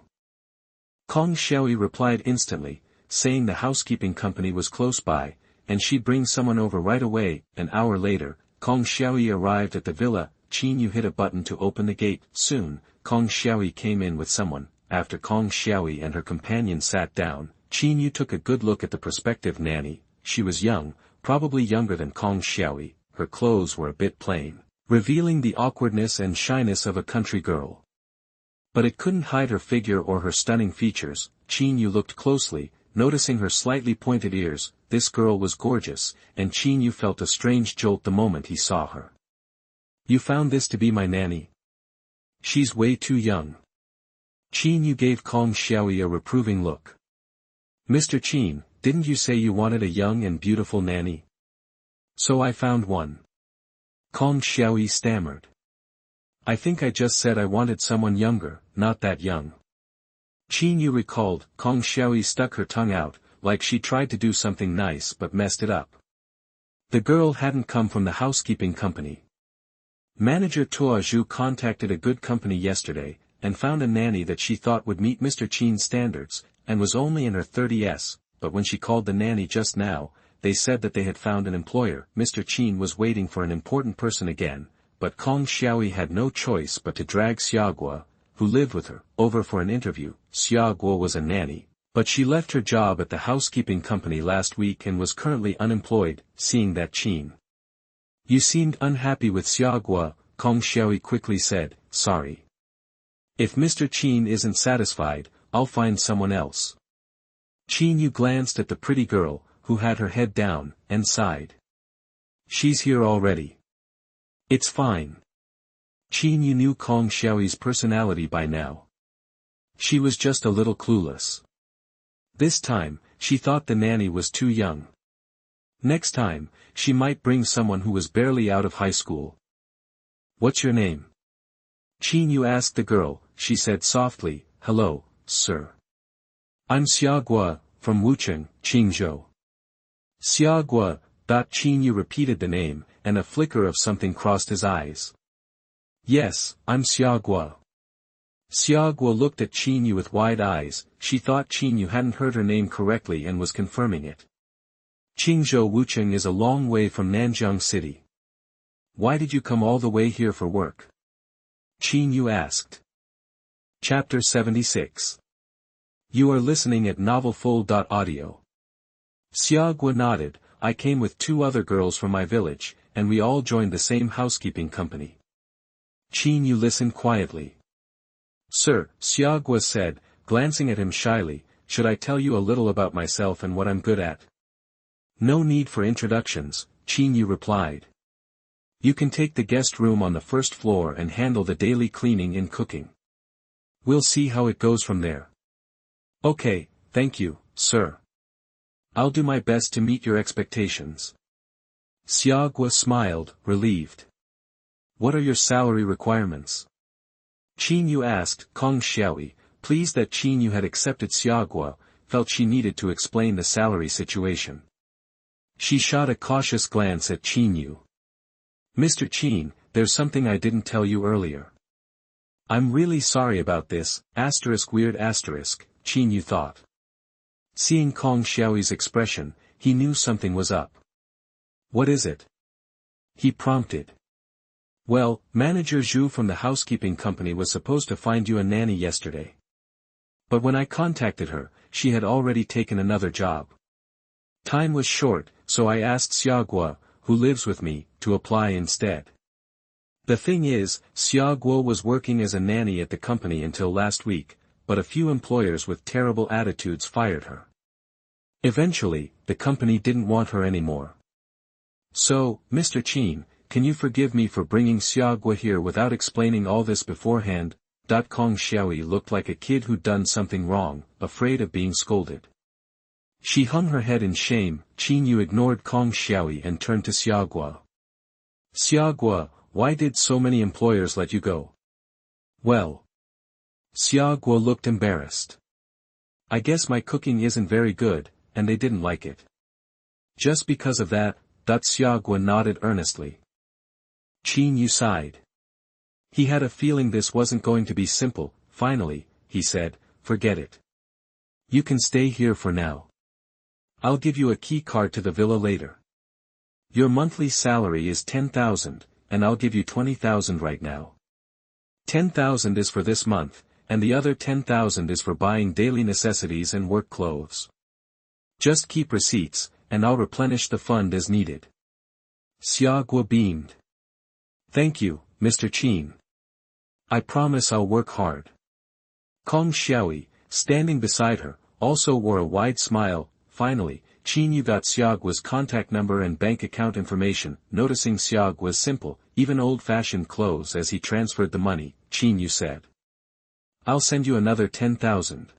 Kong Xiaoyi replied instantly, saying the housekeeping company was close by, and she'd bring someone over right away. An hour later, Kong Xiaoyi arrived at the villa. Qin Yu hit a button to open the gate. Soon, Kong Xiaoyi came in with someone. After Kong Xiaoyi and her companion sat down, Qin Yu took a good look at the prospective nanny. She was young, probably younger than Kong Xiaoyi. Her clothes were a bit plain, revealing the awkwardness and shyness of a country girl. But it couldn't hide her figure or her stunning features. Qin Yu looked closely, noticing her slightly pointed ears. This girl was gorgeous, and Qin Yu felt a strange jolt the moment he saw her. You found this to be my nanny? She's way too young. Qin Yu gave Kong Xiaoyi a reproving look. Mr. Qin, didn't you say you wanted a young and beautiful nanny? So I found one. Kong Xiaoyi stammered. I think I just said I wanted someone younger, not that young. Qin Yu recalled. Kong Xiaoyi stuck her tongue out, like she tried to do something nice but messed it up. The girl hadn't come from the housekeeping company. Manager Tuo Zhu contacted a good company yesterday, and found a nanny that she thought would meet Mr. Qin's standards, and was only in her 30s, but when she called the nanny just now, they said that they had found an employer. Mr. Qin was waiting for an important person again, but Kong Xiaoyi had no choice but to drag Xia Guo, who lived with her, over for an interview. Xia Guo was a nanny, but she left her job at the housekeeping company last week and was currently unemployed. Seeing that Qin Yu seemed unhappy with Xia Guo, Kong Xiaoyi quickly said, sorry. If Mr. Qin isn't satisfied, I'll find someone else. Qin Yu glanced at the pretty girl, who had her head down, and sighed. She's here already. It's fine. Qin Yu knew Kong Xiaoyi's personality by now. She was just a little clueless. This time, she thought the nanny was too young. Next time, she might bring someone who was barely out of high school. What's your name? Qin Yu asked the girl. She said softly, hello, sir. I'm Xia Guo, from Wucheng, Qingzhou. Xia Guo, Qin Yu repeated the name, and a flicker of something crossed his eyes. Yes, I'm Xia Guo. Xia Guo looked at Qin Yu with wide eyes. She thought Qin Yu hadn't heard her name correctly and was confirming it. Qingzhou Wucheng is a long way from Nanjiang City. Why did you come all the way here for work? Qin Yu asked. Chapter 76. You are listening at novelfull.audio. Xia Guo nodded. I came with 2 other girls from my village, and we all joined the same housekeeping company. Qin Yu listened quietly. Sir, Xia Guo said, glancing at him shyly, should I tell you a little about myself and what I'm good at? No need for introductions, Qin Yu replied. You can take the guest room on the first floor and handle the daily cleaning and cooking. We'll see how it goes from there. Okay, thank you, sir. I'll do my best to meet your expectations. Xia Guo smiled, relieved. What are your salary requirements? Qin Yu asked. Kong Xiaoyi, pleased that Qin Yu had accepted Xia Guo, felt she needed to explain the salary situation. She shot a cautious glance at Qin Yu. Mr. Qin, there's something I didn't tell you earlier. I'm really sorry about this, weird asterisk, Qin Yu thought. Seeing Kong Xiaoyi's expression, he knew something was up. What is it? He prompted. Well, Manager Zhu from the housekeeping company was supposed to find you a nanny yesterday. But when I contacted her, she had already taken another job. Time was short, so I asked Xia Guo, who lives with me, to apply instead. The thing is, Xia Guo was working as a nanny at the company until last week, but a few employers with terrible attitudes fired her. Eventually, the company didn't want her anymore. So, Mr. Qin, can you forgive me for bringing Xia Guo here without explaining all this beforehand? Kong Xiaoyi looked like a kid who'd done something wrong, afraid of being scolded. She hung her head in shame. Qin Yu ignored Kong Xiaoyi and turned to Xia Guo. Xia Guo, why did so many employers let you go? Well. Xia Guo looked embarrassed. I guess my cooking isn't very good, and they didn't like it. Just because of that, Xia Guo nodded earnestly. Qin Yu sighed. He had a feeling this wasn't going to be simple. Finally, he said, forget it. You can stay here for now. I'll give you a key card to the villa later. Your monthly salary is 10,000, and I'll give you 20,000 right now. 10,000 is for this month, and the other 10,000 is for buying daily necessities and work clothes. Just keep receipts, and I'll replenish the fund as needed. Xia Guo beamed. Thank you, Mr. Qin. I promise I'll work hard. Kong Xiaoyi, standing beside her, also wore a wide smile. Finally, Qin Yu got Xia Guo's contact number and bank account information. Noticing Xia Guo's simple, even old-fashioned clothes as he transferred the money, Qin Yu said. I'll send you another 10,000.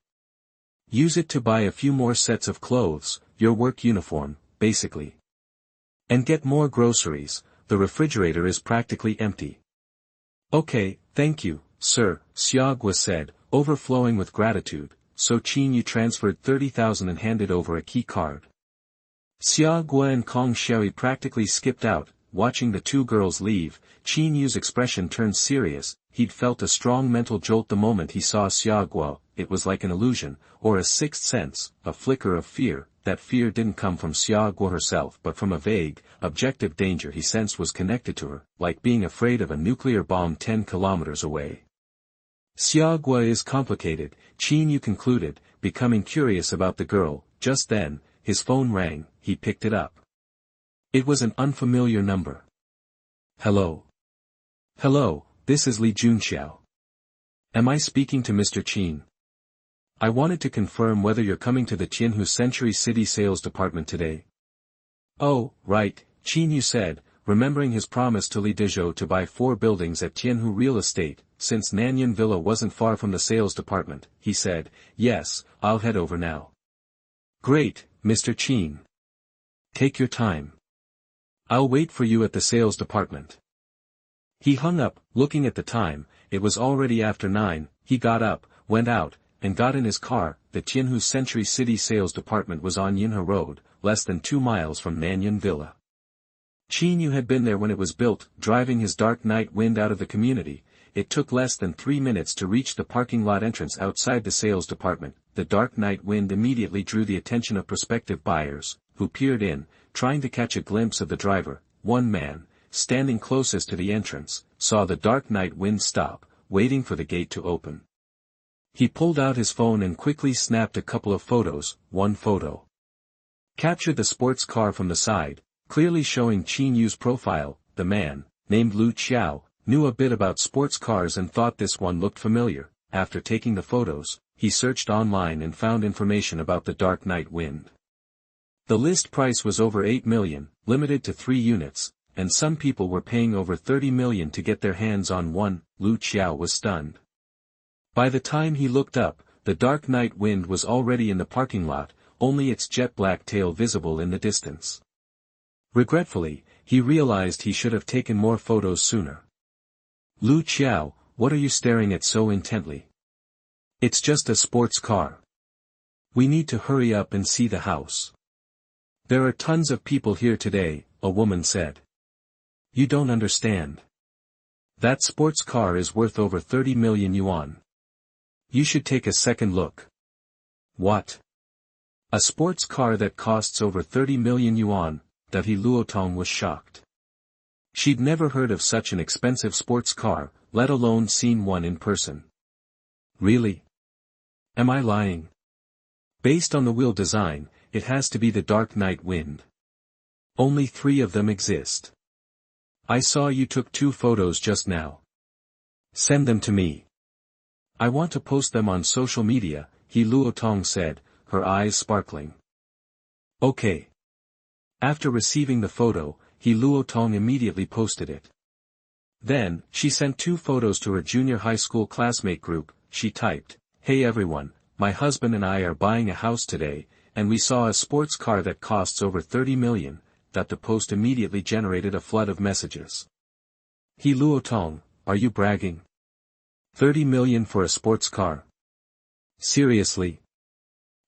Use it to buy a few more sets of clothes, your work uniform, basically. And get more groceries, the refrigerator is practically empty. Okay, thank you, sir, Xia Guo said, overflowing with gratitude. So Qin Yu transferred 30,000 and handed over a key card. Xia Guo and Kong Xiaoyi practically skipped out. Watching the 2 girls leave, Qin Yu's expression turned serious. He'd felt a strong mental jolt the moment he saw Xia Guo. It was like an illusion, or a sixth sense, a flicker of fear. That fear didn't come from Xia Guo herself but from a vague, objective danger he sensed was connected to her, like being afraid of a nuclear bomb 10 kilometers away. Xia Guo is complicated, Qin Yu concluded, becoming curious about the girl. Just then, his phone rang. He picked it up. It was an unfamiliar number. Hello. Hello, this is Li Junxiao. Am I speaking to Mr. Qin? I wanted to confirm whether you're coming to the Tianhu Century City Sales Department today. Oh, right, Qin Yu said, remembering his promise to Li Dezhou to buy 4 buildings at Tianhu Real Estate. Since Nanyan Villa wasn't far from the sales department, he said, yes, I'll head over now. Great, Mr. Qin. Take your time. I'll wait for you at the sales department. He hung up. Looking at the time, it was already after 9, he got up, went out, and got in his car. The Tianhu Century City Sales Department was on Yinhe Road, less than 2 miles from Nanyan Villa. Qin Yu had been there when it was built, driving his Dark Night Wind out of the community. It took less than 3 minutes to reach the parking lot entrance outside the sales department. The Dark Night Wind immediately drew the attention of prospective buyers, who peered in, trying to catch a glimpse of the driver. One man, standing closest to the entrance, saw the Dark Night Wind stop, waiting for the gate to open. He pulled out his phone and quickly snapped a couple of photos. One photo captured the sports car from the side, clearly showing Qin Yu's profile. The man, named Lu Qiao, knew a bit about sports cars and thought this one looked familiar. After taking the photos, he searched online and found information about the Dark Night Wind. The list price was over 8 million, limited to 3 units, and some people were paying over 30 million to get their hands on one. Lu Qiao was stunned. By the time he looked up, the Dark Night Wind was already in the parking lot, only its jet black tail visible in the distance. Regretfully, he realized he should have taken more photos sooner. Lu Qiao, what are you staring at so intently? It's just a sports car. We need to hurry up and see the house. There are tons of people here today, a woman said. You don't understand. That sports car is worth over 30 million yuan. You should take a second look. What? A sports car that costs over 30 million yuan, Davi Luotong was shocked. She'd never heard of such an expensive sports car, let alone seen one in person. Really? Am I lying? Based on the wheel design, it has to be the Dark Night Wind. Only 3 of them exist. I saw you took 2 photos just now. Send them to me. I want to post them on social media, He Luotong said, her eyes sparkling. Okay. After receiving the photo, He Luotong immediately posted it. Then, she sent 2 photos to her junior high school classmate group. She typed, Hey everyone, my husband and I are buying a house today, and we saw a sports car that costs over 30 million, that the post immediately generated a flood of messages. He Luotong, are you bragging? 30 million for a sports car? Seriously?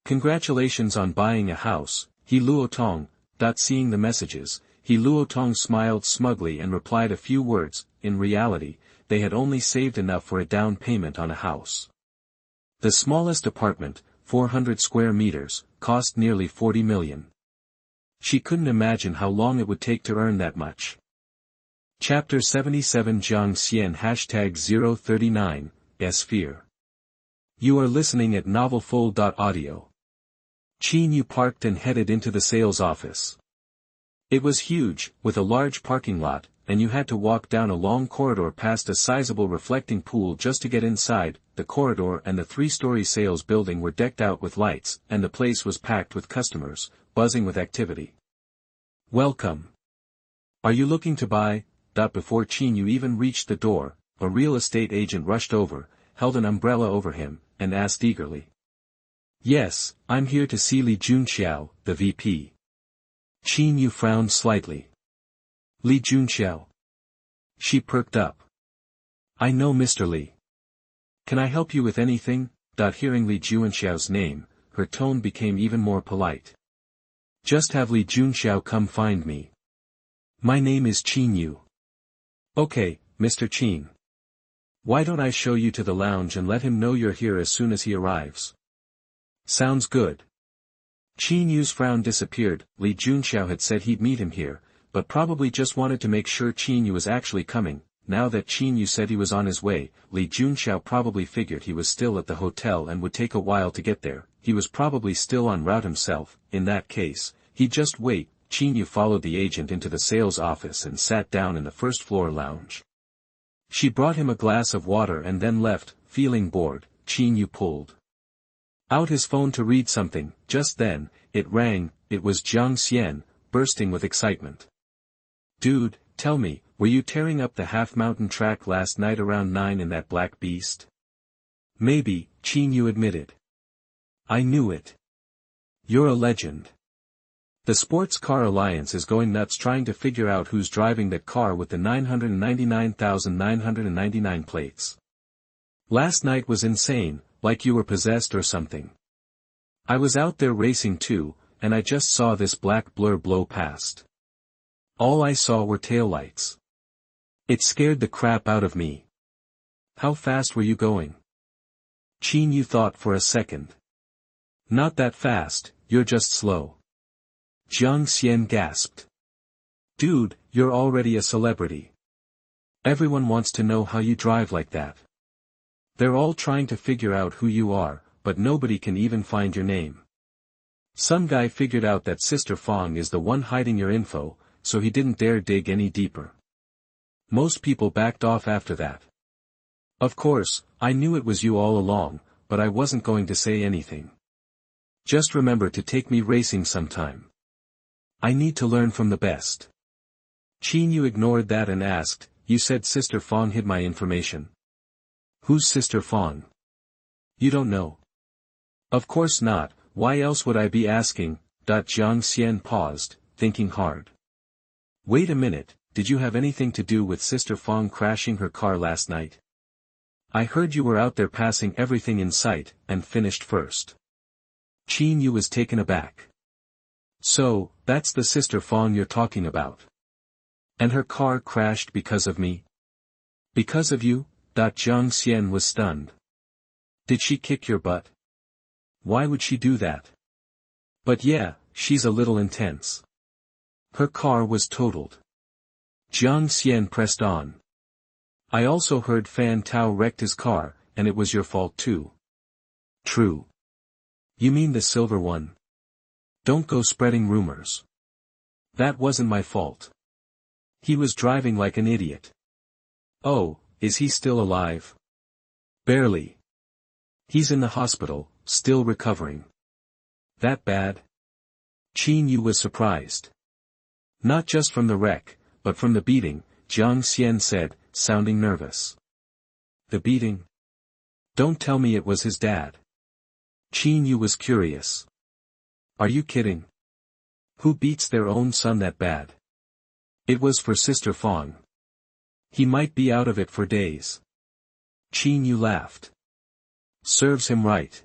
Congratulations on buying a house, He Luotong. Seeing the messages, He Luotong smiled smugly and replied a few words. In reality, they had only saved enough for a down payment on a house. The smallest apartment, 400 square meters, cost nearly 40 million. She couldn't imagine how long it would take to earn that much. Chapter 77 Jiang Xian #039, Sphere. You are listening at novelfull.audio. Qin Yu parked and headed into the sales office. It was huge, with a large parking lot, and you had to walk down a long corridor past a sizable reflecting pool just to get inside. The corridor and the 3-story sales building were decked out with lights, and the place was packed with customers, buzzing with activity. Welcome. Are you looking to buy? Before Qin Yu even reached the door, a real estate agent rushed over, held an umbrella over him, and asked eagerly. Yes, I'm here to see Li Junxiao, the VP. Qin Yu frowned slightly. Li Junxiao. She perked up. I know Mr. Li. Can I help you with anything? Hearing Li Junxiao's name, her tone became even more polite. Just have Li Junxiao come find me. My name is Qin Yu. Okay, Mr. Qin. Why don't I show you to the lounge and let him know you're here as soon as he arrives? Sounds good. Qin Yu's frown disappeared. Li Junxiao had said he'd meet him here, but probably just wanted to make sure Qin Yu was actually coming. Now that Qin Yu said he was on his way, Li Junxiao probably figured he was still at the hotel and would take a while to get there. He was probably still en route himself. In that case, he'd just wait. Qin Yu followed the agent into the sales office and sat down in the first-floor lounge. She brought him a glass of water and then left. Feeling bored, Qin Yu pulled out his phone to read something. Just then, it rang. It was Jiang Xian, bursting with excitement. Dude, tell me, were you tearing up the half-mountain track last night around 9 in that black beast? Maybe, Qin Yu admitted. I knew it. You're a legend. The Sports Car Alliance is going nuts trying to figure out who's driving that car with the 999,999 plates. Last night was insane, like you were possessed or something. I was out there racing too, and I just saw this black blur blow past. All I saw were taillights. It scared the crap out of me. How fast were you going? Qin Yu thought for a second. Not that fast, you're just slow. Xian gasped. Dude, you're already a celebrity. Everyone wants to know how you drive like that. They're all trying to figure out who you are, but nobody can even find your name. Some guy figured out that Sister Fang is the one hiding your info, so he didn't dare dig any deeper. Most people backed off after that. Of course, I knew it was you all along, but I wasn't going to say anything. Just remember to take me racing sometime. I need to learn from the best. Qin Yu ignored that and asked, you said Sister Fang hid my information. Who's Sister Fang? You don't know. Of course not, why else would I be asking? Xian paused, thinking hard. Wait a minute, did you have anything to do with Sister Fang crashing her car last night? I heard you were out there passing everything in sight, and finished first. Qin Yu was taken aback. So, that's the Sister Fang you're talking about. And her car crashed because of me? Because of you? Xian was stunned. Did she kick your butt? Why would she do that? But yeah, she's a little intense. Her car was totaled. Xian pressed on. I also heard Fan Tao wrecked his car, and it was your fault too. True. You mean the silver one? Don't go spreading rumors. That wasn't my fault. He was driving like an idiot. Oh, is he still alive? Barely. He's in the hospital, still recovering. That bad? Qin Yu was surprised. Not just from the wreck, but from the beating, Xian said, sounding nervous. The beating? Don't tell me it was his dad. Qin Yu was curious. Are you kidding? Who beats their own son that bad? It was for Sister Fang. He might be out of it for days. Qin Yu laughed. Serves him right.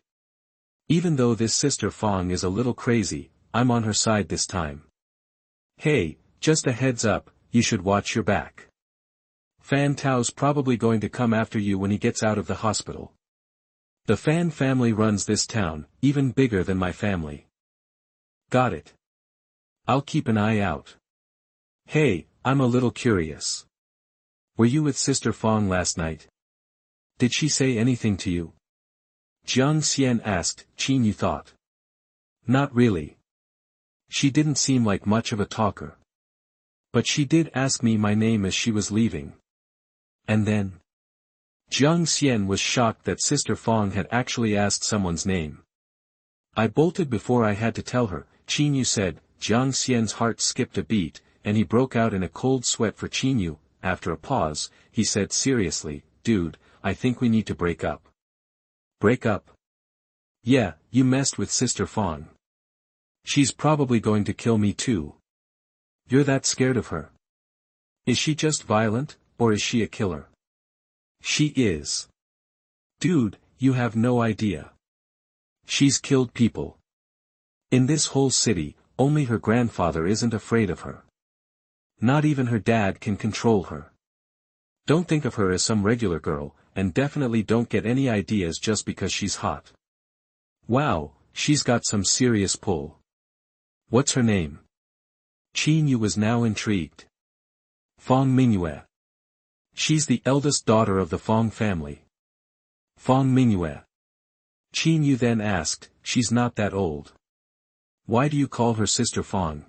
Even though this Sister Fang is a little crazy, I'm on her side this time. Hey, just a heads up, you should watch your back. Fan Tao's probably going to come after you when he gets out of the hospital. The Fan family runs this town, even bigger than my family. Got it. I'll keep an eye out. Hey, I'm a little curious. Were you with Sister Fang last night? Did she say anything to you? Xian asked. Qin Yu thought. Not really. She didn't seem like much of a talker. But she did ask me my name as she was leaving. And then? Xian was shocked that Sister Fang had actually asked someone's name. I bolted before I had to tell her, Qin Yu said. Xian's heart skipped a beat, and he broke out in a cold sweat for Qin Yu. After a pause, he said seriously, dude, I think we need to break up. Break up? Yeah, you messed with Sister Fang. She's probably going to kill me too. You're that scared of her? Is she just violent, or is she a killer? She is. Dude, you have no idea. She's killed people. In this whole city, only her grandfather isn't afraid of her. Not even her dad can control her. Don't think of her as some regular girl, and definitely don't get any ideas just because she's hot. Wow, she's got some serious pull. What's her name? Qin Yu was now intrigued. Fang Mingyue. She's the eldest daughter of the Fang family. Fang Mingyue. Qin Yu then asked, she's not that old. Why do you call her Sister Fang?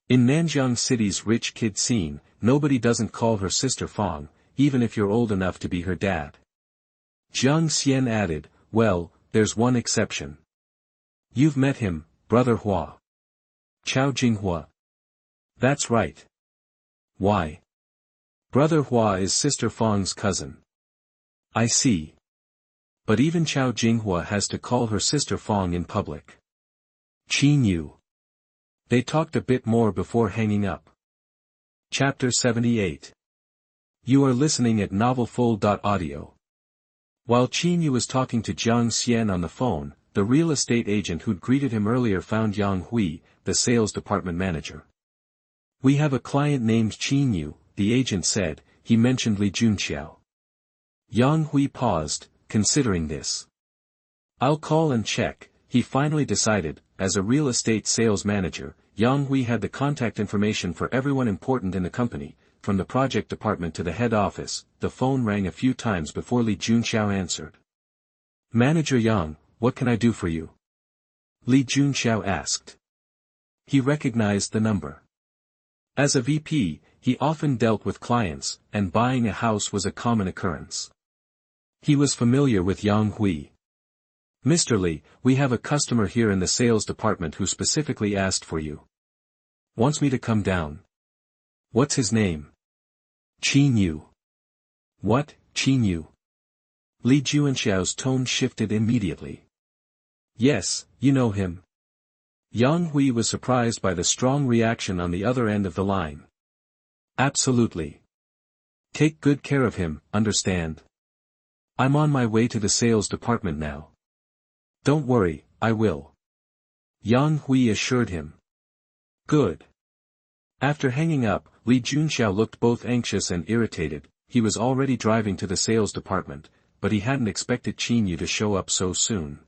In Nanjiang City's rich kid scene, nobody doesn't call her Sister Fang, even if you're old enough to be her dad. Xian added, well, there's one exception. You've met him, Brother Hua. Chao Jinghua. That's right. Why? Brother Hua is Sister Fang's cousin. I see. But even Chao Jinghua has to call her Sister Fang in public. Qin Yu. They talked a bit more before hanging up. Chapter 78. You are listening at novelfull.audio. While Qin Yu was talking to Xian on the phone, the real estate agent who'd greeted him earlier found Yang Hui, the sales department manager. "We have a client named Qin Yu," the agent said. He mentioned Li Junqiao. Yang Hui paused, considering this. "I'll call and check," he finally decided. As a real estate sales manager, Yang Hui had the contact information for everyone important in the company, from the project department to the head office. The phone rang a few times before Li Junqiao answered. "Manager Yang, what can I do for you?" Li Junqiao asked. He recognized the number. As a VP, he often dealt with clients, and buying a house was a common occurrence. He was familiar with Yang Hui. "Mr. Li, we have a customer here in the sales department who specifically asked for you. Wants me to come down." "What's his name?" "Qin Yu." "What, Qin Yu?" Li Junqiao's tone shifted immediately. "Yes, you know him." Yang Hui was surprised by the strong reaction on the other end of the line. "Absolutely. Take good care of him, understand? I'm on my way to the sales department now." "Don't worry, I will." Yang Hui assured him. "Good." After hanging up, Li Junqiao looked both anxious and irritated. He was already driving to the sales department, but he hadn't expected Qin Yu to show up so soon.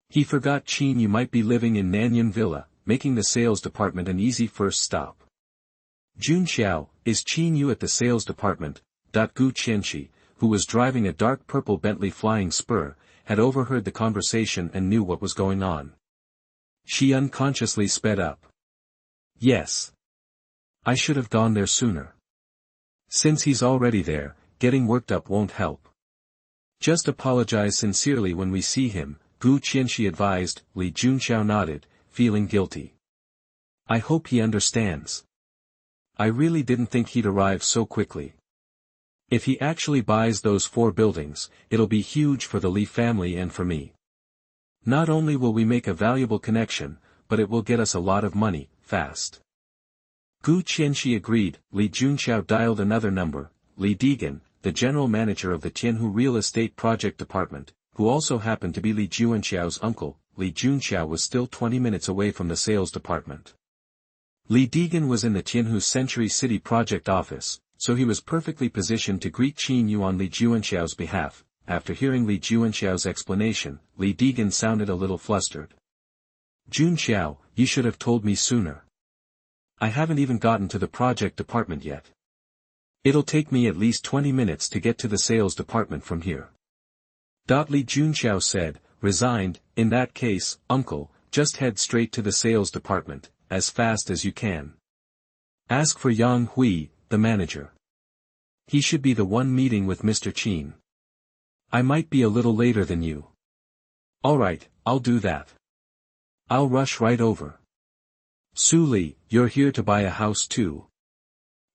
He forgot Qin Yu might be living in Nanyun Villa, making the sales department an easy first stop. "Junqiao, is Qin Yu at the sales department?" Gu Qianxi, who was driving a dark purple Bentley Flying Spur, had overheard the conversation and knew what was going on. She unconsciously sped up. "Yes. I should have gone there sooner. Since he's already there, getting worked up won't help. Just apologize sincerely when we see him," Gu Qianxi advised. Li Junqiao nodded, feeling guilty. "I hope he understands. I really didn't think he'd arrive so quickly. If he actually buys those 4 buildings, it'll be huge for the Li family and for me. Not only will we make a valuable connection, but it will get us a lot of money, fast." Gu Qianxi agreed. Li Junqiao dialed another number. Li Degan, the general manager of the Tianhu real estate project department, who also happened to be Li Junqiao's uncle. Li Junqiao was still 20 minutes away from the sales department. Li Degan was in the Tianhu Century City project office, so he was perfectly positioned to greet Qin Yu on Li Junqiao's behalf. After hearing Li Junqiao's explanation, Li Degan sounded a little flustered. "Junqiao, you should have told me sooner. I haven't even gotten to the project department yet. It'll take me at least 20 minutes to get to the sales department from here." Li Junqiao said, resigned. "In that case, uncle, just head straight to the sales department, as fast as you can. Ask for Yang Hui, the manager. He should be the one meeting with Mr. Qin. I might be a little later than you." "All right, I'll do that. I'll rush right over." "Su Li, you're here to buy a house too?"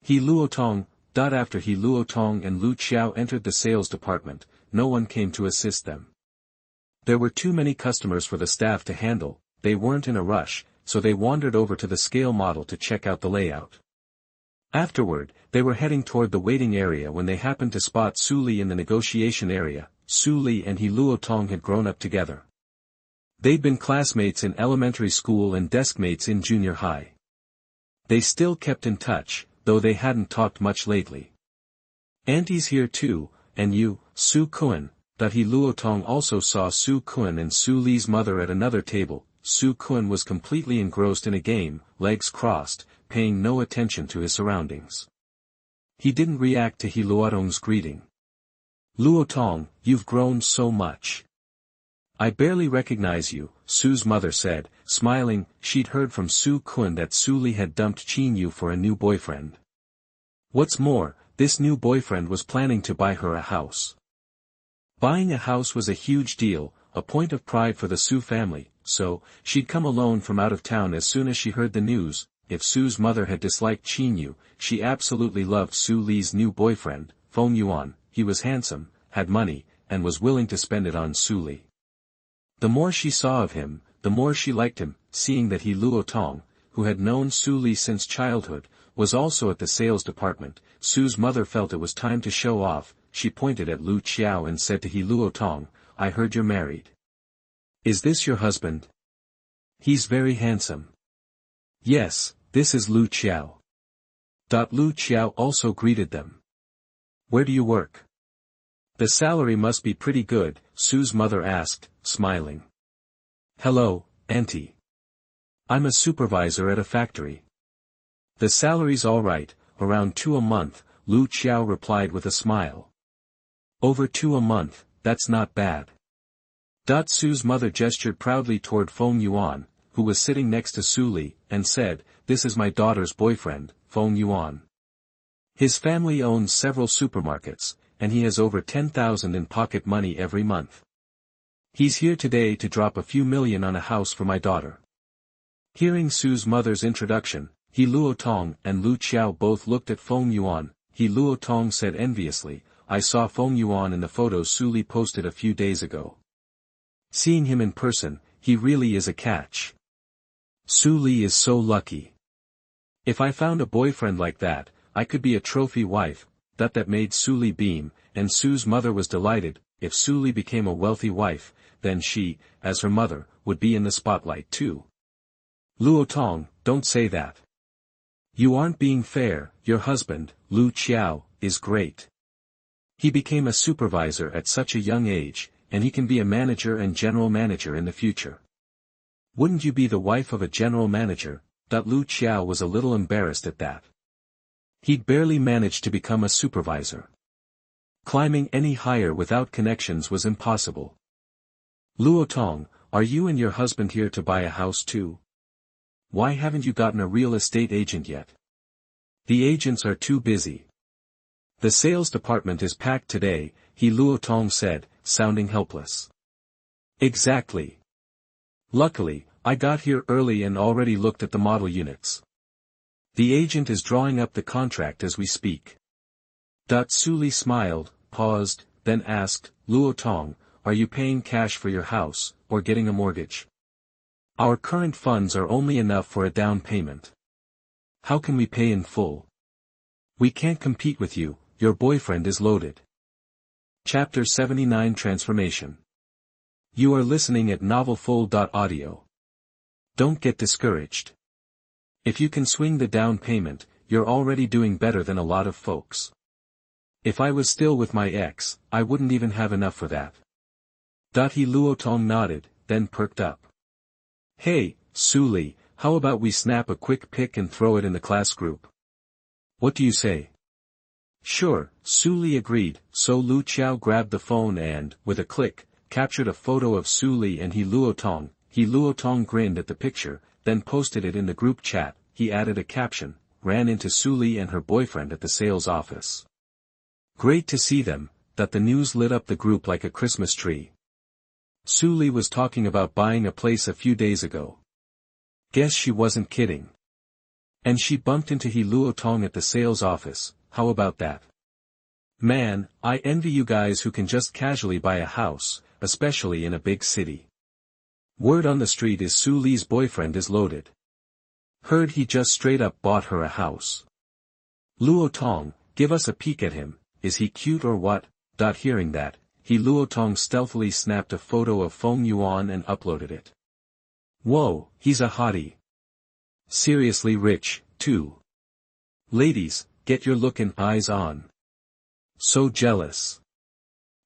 He Luotong. After He Luotong and Lu Qiao entered the sales department, no one came to assist them. There were too many customers for the staff to handle. They weren't in a rush, so they wandered over to the scale model to check out the layout. Afterward, they were heading toward the waiting area when they happened to spot Su Li in the negotiation area. Su Li and He Luotong had grown up together. They'd been classmates in elementary school and deskmates in junior high. They still kept in touch, though they hadn't talked much lately. "Auntie's here too, and you, Su Kun." He Luotong also saw Su Kun and Su Li's mother at another table. Su Kun was completely engrossed in a game, legs crossed, paying no attention to his surroundings. He didn't react to He Luotong's greeting. "Luotong, you've grown so much. I barely recognize you," Su's mother said, smiling. She'd heard from Su Kun that Su Li had dumped Qin Yu for a new boyfriend. What's more, this new boyfriend was planning to buy her a house. Buying a house was a huge deal, a point of pride for the Su family, so, she'd come alone from out of town as soon as she heard the news. If Su's mother had disliked Qin Yu, she absolutely loved Su Li's new boyfriend, Feng Yuan. He was handsome, had money, and was willing to spend it on Su Li. The more she saw of him, the more she liked him. Seeing that He Luotong, who had known Su Li since childhood, was also at the sales department, Su's mother felt it was time to show off. She pointed at Lu Qiao and said to He Luotong, "I heard you're married." Is this your husband? He's very handsome. Yes, this is Lu Qiao. Lu Qiao also greeted them. Where do you work? The salary must be pretty good, Su's mother asked, smiling. Hello, auntie. I'm a supervisor at a factory. The salary's all right, around 2 a month, Lu Qiao replied with a smile. Over 2 a month, that's not bad. Su's mother gestured proudly toward Feng Yuan, who was sitting next to Su Li, and said, "This is my daughter's boyfriend, Feng Yuan. His family owns several supermarkets, and he has over 10,000 in pocket money every month. He's here today to drop a few million on a house for my daughter." Hearing Su's mother's introduction, He Luotong and Lu Qiao both looked at Feng Yuan. He Luotong said enviously, "I saw Feng Yuan in the photos Su Li posted a few days ago. Seeing him in person, he really is a catch. Su Li is so lucky. If I found a boyfriend like that, I could be a trophy wife." That made Su Li beam, and Su's mother was delighted. If Su Li became a wealthy wife, then she, as her mother, would be in the spotlight too. Luotong, don't say that. You aren't being fair. Your husband, Lu Qiao, is great. He became a supervisor at such a young age, and he can be a manager and general manager in the future. Wouldn't you be the wife of a general manager? Lu Qiao was a little embarrassed at that. He'd barely managed to become a supervisor. Climbing any higher without connections was impossible. Luotong, are you and your husband here to buy a house too? Why haven't you gotten a real estate agent yet? The agents are too busy. The sales department is packed today, He Luotong said, sounding helpless. Exactly. Luckily, I got here early and already looked at the model units. The agent is drawing up the contract as we speak. Su Li smiled, paused, then asked, Luotong, are you paying cash for your house, or getting a mortgage? Our current funds are only enough for a down payment. How can we pay in full? We can't compete with you, your boyfriend is loaded. Chapter 79 Transformation. You are listening at novelfull.audio. Don't get discouraged. If you can swing the down payment, you're already doing better than a lot of folks. If I was still with my ex, I wouldn't even have enough for that. He Luotong nodded, then perked up. Hey, Su Li, how about we snap a quick pic and throw it in the class group? What do you say? Sure, Su Li agreed, so Lu Qiao grabbed the phone and, with a click, captured a photo of Su Li and He Luotong. He Luotong grinned at the picture, then posted it in the group chat. He added a caption, ran into Su Li and her boyfriend at the sales office. Great to see them. The news lit up the group like a Christmas tree. Su Li was talking about buying a place a few days ago. Guess she wasn't kidding. And she bumped into He Luotong at the sales office. How about that? Man, I envy you guys who can just casually buy a house, especially in a big city. Word on the street is Su Li's boyfriend is loaded. Heard he just straight up bought her a house. Luotong, give us a peek at him, is he cute or what? Hearing that, He Luotong stealthily snapped a photo of Feng Yuan and uploaded it. Whoa, he's a hottie. Seriously rich, too. Ladies, get your lookin' eyes on. So jealous.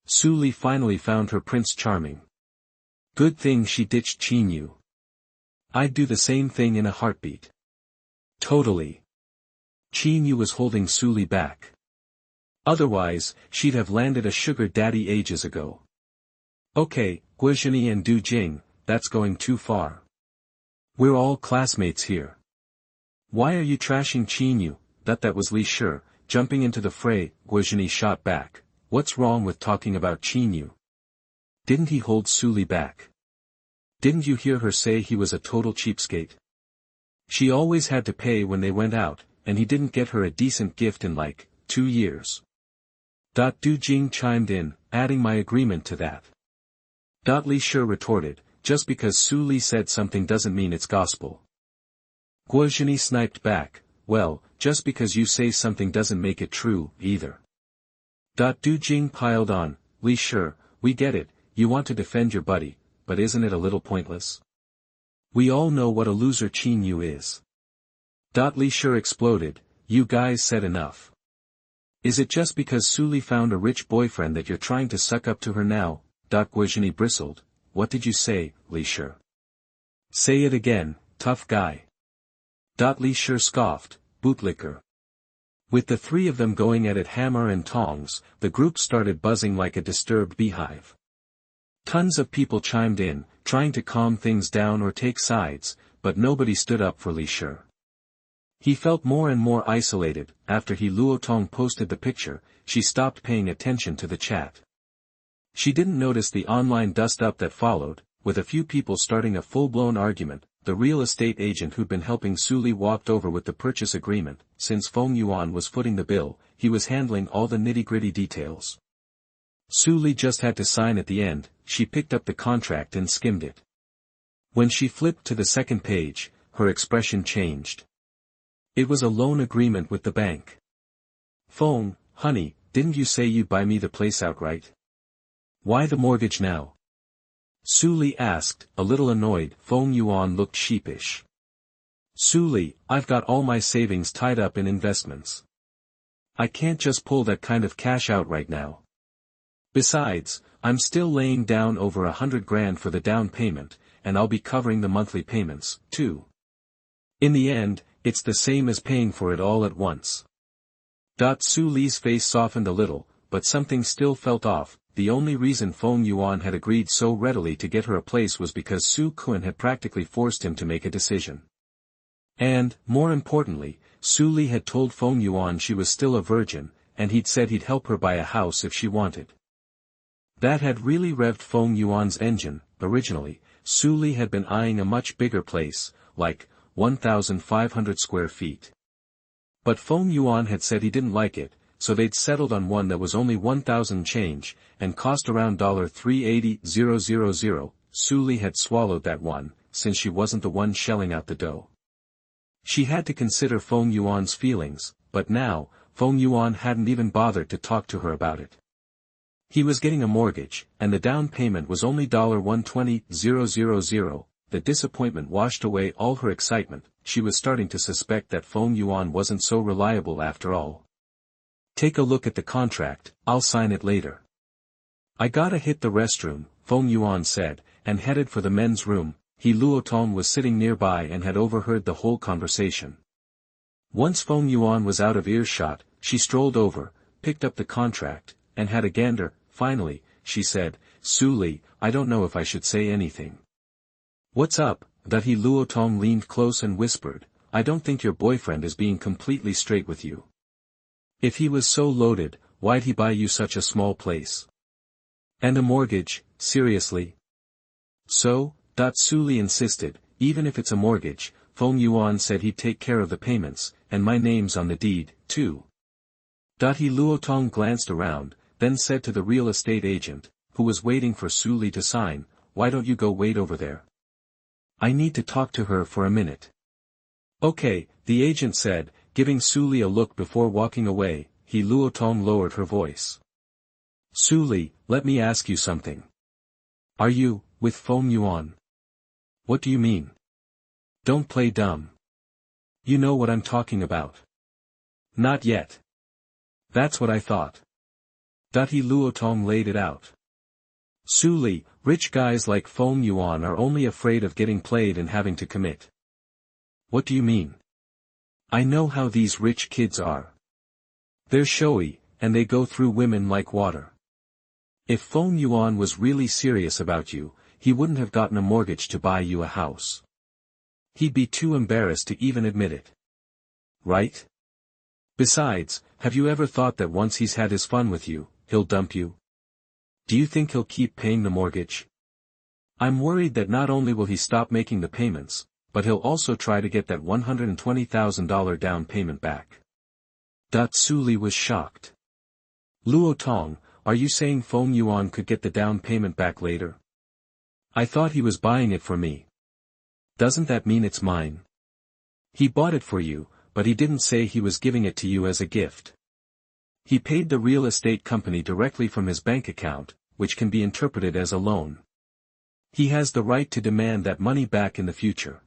Su Li finally found her Prince Charming. Good thing she ditched Qin Yu. I'd do the same thing in a heartbeat. Totally. Qin Yu was holding Su Li back. Otherwise, she'd have landed a sugar daddy ages ago. Okay, Guizhini and Du Jing, that's going too far. We're all classmates here. Why are you trashing Qin Yu? That was Li Shi, jumping into the fray. Guizhini shot back. What's wrong with talking about Qin Yu? Didn't he hold Su Li back? Didn't you hear her say he was a total cheapskate? She always had to pay when they went out, and he didn't get her a decent gift in 2 years. Du Jing chimed in, adding my agreement to that. Li Shi retorted, just because Su Li said something doesn't mean it's gospel. Guizhini sniped back, well, just because you say something doesn't make it true, either. Du Jing piled on, Li Shi, we get it, you want to defend your buddy, but isn't it a little pointless? We all know what a loser Qin Yu is. Li Shi exploded, you guys said enough. Is it just because Suli found a rich boyfriend that you're trying to suck up to her now? Guozheni bristled, what did you say, Li Shi? Say it again, tough guy. Li Shi scoffed, bootlicker. With the three of them going at it hammer and tongs, the group started buzzing like a disturbed beehive. Tons of people chimed in, trying to calm things down or take sides, but nobody stood up for Li Shi. He felt more and more isolated. After Luotong posted the picture, she stopped paying attention to the chat. She didn't notice the online dust-up that followed, with a few people starting a full-blown argument. The real estate agent who'd been helping Suli walked over with the purchase agreement. Since Feng Yuan was footing the bill, he was handling all the nitty-gritty details. Suli just had to sign at the end. She picked up the contract and skimmed it. When she flipped to the second page, her expression changed. It was a loan agreement with the bank. Feng, honey, didn't you say you'd buy me the place outright? Why the mortgage now? Suli asked, a little annoyed. Feng Yuan looked sheepish. Suli, I've got all my savings tied up in investments. I can't just pull that kind of cash out right now. Besides, I'm still laying down over 100 grand for the down payment, and I'll be covering the monthly payments, too. In the end, it's the same as paying for it all at once. Suli's face softened a little, but something still felt off. The only reason Feng Yuan had agreed so readily to get her a place was because Su Kun had practically forced him to make a decision. And, more importantly, Suli had told Feng Yuan she was still a virgin, and he'd said he'd help her buy a house if she wanted. That had really revved Feng Yuan's engine. Originally, Suli had been eyeing a much bigger place, like 1,500 square feet. But Feng Yuan had said he didn't like it, so they'd settled on one that was only 1,000 change, and cost around $380,000. Suli had swallowed that one, since she wasn't the one shelling out the dough. She had to consider Feng Yuan's feelings, but now, Feng Yuan hadn't even bothered to talk to her about it. He was getting a mortgage, and the down payment was only $120,000. The disappointment washed away all her excitement. She was starting to suspect that Feng Yuan wasn't so reliable after all. Take a look at the contract, I'll sign it later. I gotta hit the restroom, Feng Yuan said, and headed for the men's room. Luotong was sitting nearby and had overheard the whole conversation. Once Feng Yuan was out of earshot, she strolled over, picked up the contract, and had a gander. Finally, she said, Suli, I don't know if I should say anything. What's up? Luotong leaned close and whispered, I don't think your boyfriend is being completely straight with you. If he was so loaded, why'd he buy you such a small place? And a mortgage, seriously? So, Suli insisted, even if it's a mortgage, Feng Yuan said he'd take care of the payments, and my name's on the deed, too. Luotong glanced around, then said to the real estate agent, who was waiting for Suli to sign, why don't you go wait over there? I need to talk to her for a minute. Okay, the agent said, giving Suli a look before walking away. Luotong lowered her voice. Suli, let me ask you something. Are you, with Feng Yuan? What do you mean? Don't play dumb. You know what I'm talking about. Not yet. That's what I thought. Luotong laid it out. Suli, rich guys like Feng Yuan are only afraid of getting played and having to commit. What do you mean? I know how these rich kids are. They're showy, and they go through women like water. If Feng Yuan was really serious about you, he wouldn't have gotten a mortgage to buy you a house. He'd be too embarrassed to even admit it. Right? Besides, have you ever thought that once he's had his fun with you, he'll dump you? Do you think he'll keep paying the mortgage? I'm worried that not only will he stop making the payments, but he'll also try to get that $120,000 down payment back. Suli was shocked. Luotong, are you saying Feng Yuan could get the down payment back later? I thought he was buying it for me. Doesn't that mean it's mine? He bought it for you, but he didn't say he was giving it to you as a gift. He paid the real estate company directly from his bank account, which can be interpreted as a loan. He has the right to demand that money back in the future.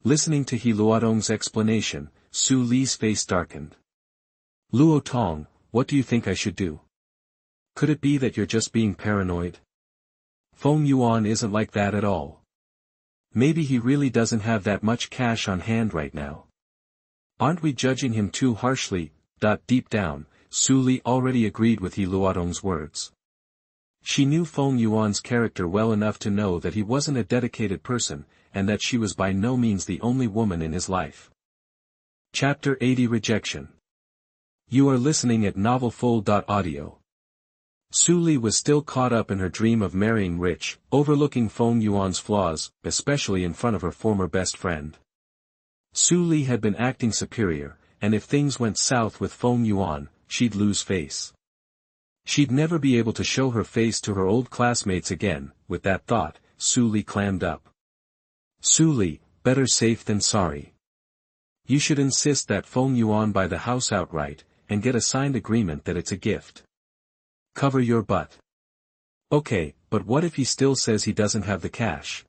Listening to He Luodong's explanation, Su Li's face darkened. Luotong, what do you think I should do? Could it be that you're just being paranoid? Feng Yuan isn't like that at all. Maybe he really doesn't have that much cash on hand right now. Aren't we judging him too harshly? Deep down, Su Li already agreed with He Luodong's words. She knew Feng Yuan's character well enough to know that he wasn't a dedicated person, and that she was by no means the only woman in his life. Chapter 80 Rejection. You are listening at novelfull.audio. Su Li was still caught up in her dream of marrying rich, overlooking Feng Yuan's flaws, especially in front of her former best friend. Su Li had been acting superior, and if things went south with Feng Yuan, she'd lose face. She'd never be able to show her face to her old classmates again. With that thought, Su Li clammed up. Su Li, better safe than sorry. You should insist that Feng Yuan buy the house outright, and get a signed agreement that it's a gift. Cover your butt. Okay, but what if he still says he doesn't have the cash?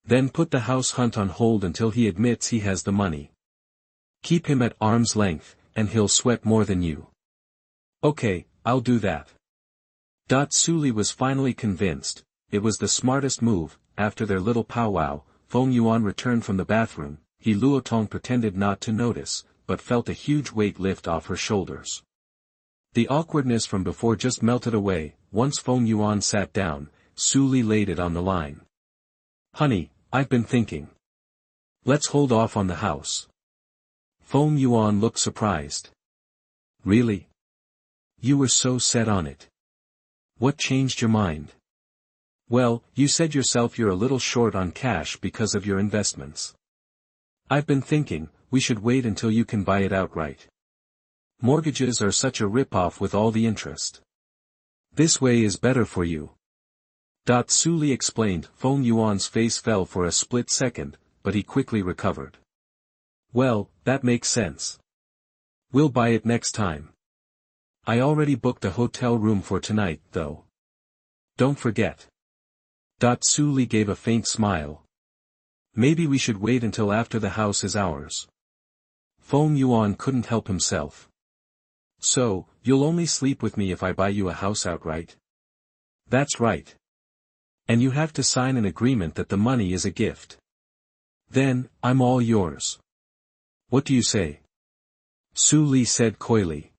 Then put the house hunt on hold until he admits he has the money. Keep him at arm's length, and he'll sweat more than you. Okay, I'll do that. Su Li was finally convinced. It was the smartest move. After their little powwow, Feng Yuan returned from the bathroom. He Luotong pretended not to notice, but felt a huge weight lift off her shoulders. The awkwardness from before just melted away. Once Feng Yuan sat down, Su Li laid it on the line. Honey, I've been thinking. Let's hold off on the house. Feng Yuan looked surprised. Really? You were so set on it. What changed your mind? Well, you said yourself you're a little short on cash because of your investments. I've been thinking, we should wait until you can buy it outright. Mortgages are such a rip-off with all the interest. This way is better for you. Su Li explained. Feng Yuan's face fell for a split second, but he quickly recovered. Well, that makes sense. We'll buy it next time. I already booked a hotel room for tonight, though. Don't forget. Su Li gave a faint smile. Maybe we should wait until after the house is ours. Feng Yuan couldn't help himself. So, you'll only sleep with me if I buy you a house outright? That's right. And you have to sign an agreement that the money is a gift. Then, I'm all yours. What do you say? Su Li said coyly.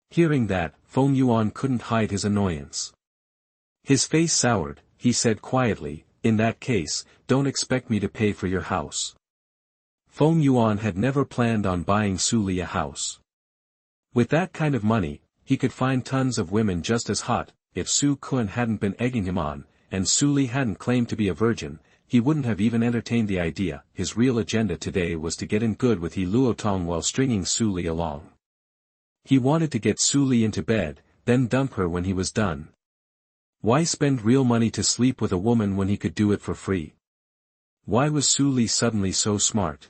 Hearing that, Feng Yuan couldn't hide his annoyance. His face soured. He said quietly, in that case, don't expect me to pay for your house. Feng Yuan had never planned on buying Su Li a house. With that kind of money, he could find tons of women just as hot. If Su Kun hadn't been egging him on, and Su Li hadn't claimed to be a virgin, he wouldn't have even entertained the idea. His real agenda today was to get in good with He Luotong while stringing Su Li along. He wanted to get Su Li into bed, then dump her when he was done. Why spend real money to sleep with a woman when he could do it for free? Why was Su Li suddenly so smart?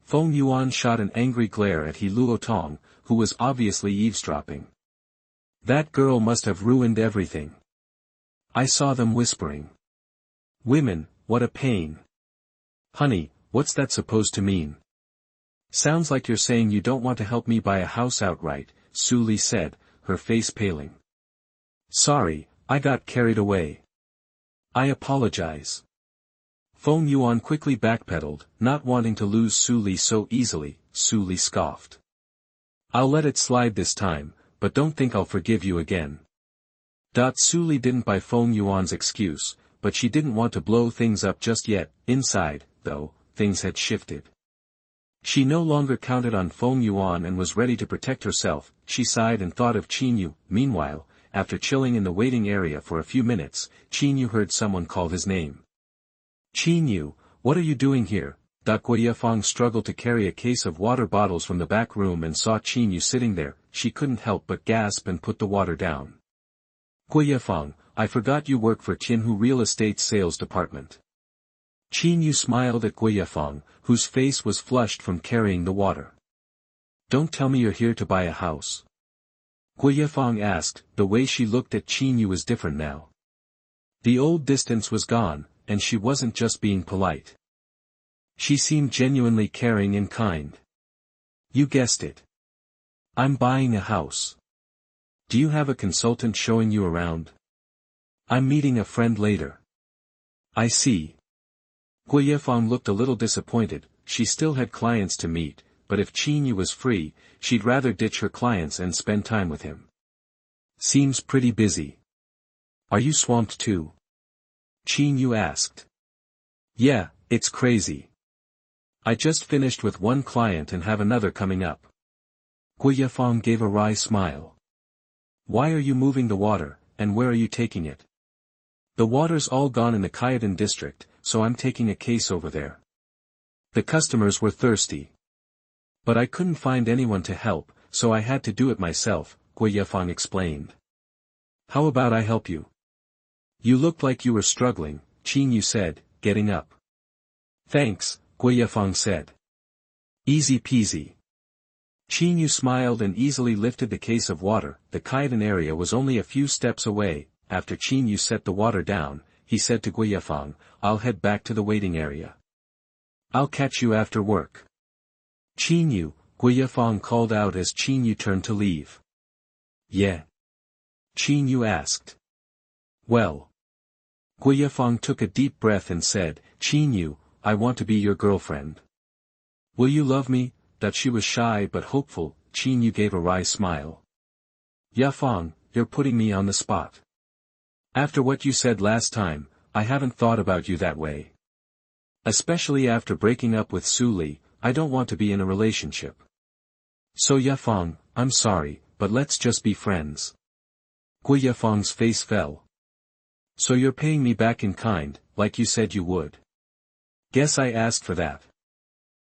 Feng Yuan shot an angry glare at He Luotong, who was obviously eavesdropping. That girl must have ruined everything. I saw them whispering. Women, what a pain. Honey, what's that supposed to mean? Sounds like you're saying you don't want to help me buy a house outright, Su Li said, her face paling. Sorry, I got carried away. I apologize. Feng Yuan quickly backpedaled, not wanting to lose Su Li so easily. Su Li scoffed. I'll let it slide this time, but don't think I'll forgive you again. Su Li didn't buy Feng Yuan's excuse, but she didn't want to blow things up just yet. Inside, though, things had shifted. She no longer counted on Feng Yuan and was ready to protect herself. She sighed and thought of Qin Yu. Meanwhile, after chilling in the waiting area for a few minutes, Qin Yu heard someone call his name. Qin Yu, what are you doing here? Fang struggled to carry a case of water bottles from the back room and saw Qin Yu sitting there. She couldn't help but gasp and put the water down. Fang, I forgot you work for Qin Yu Real Estate Sales Department. Qin Yu smiled at Fang, whose face was flushed from carrying the water. Don't tell me you're here to buy a house. Fang asked. The way she looked at Qin Yu was different now. The old distance was gone, and she wasn't just being polite. She seemed genuinely caring and kind. You guessed it. I'm buying a house. Do you have a consultant showing you around? I'm meeting a friend later. I see. Fang looked a little disappointed. She still had clients to meet, but if Qin Yu was free, she'd rather ditch her clients and spend time with him. Seems pretty busy. Are you swamped too? Qin Yu asked. Yeah, it's crazy. I just finished with one client and have another coming up. Fang gave a wry smile. Why are you moving the water, and where are you taking it? The water's all gone in the Kyodan district, so I'm taking a case over there. The customers were thirsty. But I couldn't find anyone to help, so I had to do it myself, Fang explained. How about I help you? You looked like you were struggling, Qin Yu said, getting up. Thanks, Fang said. Easy peasy. Qin Yu smiled and easily lifted the case of water. The Kyodan area was only a few steps away. After Qin Yu set the water down, he said to Fang, I'll head back to the waiting area. I'll catch you after work. Qin Yu, Fang called out as Qin Yu turned to leave. Yeah? Qin Yu asked. Well. Fang took a deep breath and said, Qin Yu, I want to be your girlfriend. Will you love me? That she was shy but hopeful, Qin Yu gave a wry smile. Fang, you're putting me on the spot. After what you said last time, I haven't thought about you that way. Especially after breaking up with Su Li, I don't want to be in a relationship. So Fang, I'm sorry, but let's just be friends. Fang's face fell. So you're paying me back in kind, like you said you would. Guess I asked for that.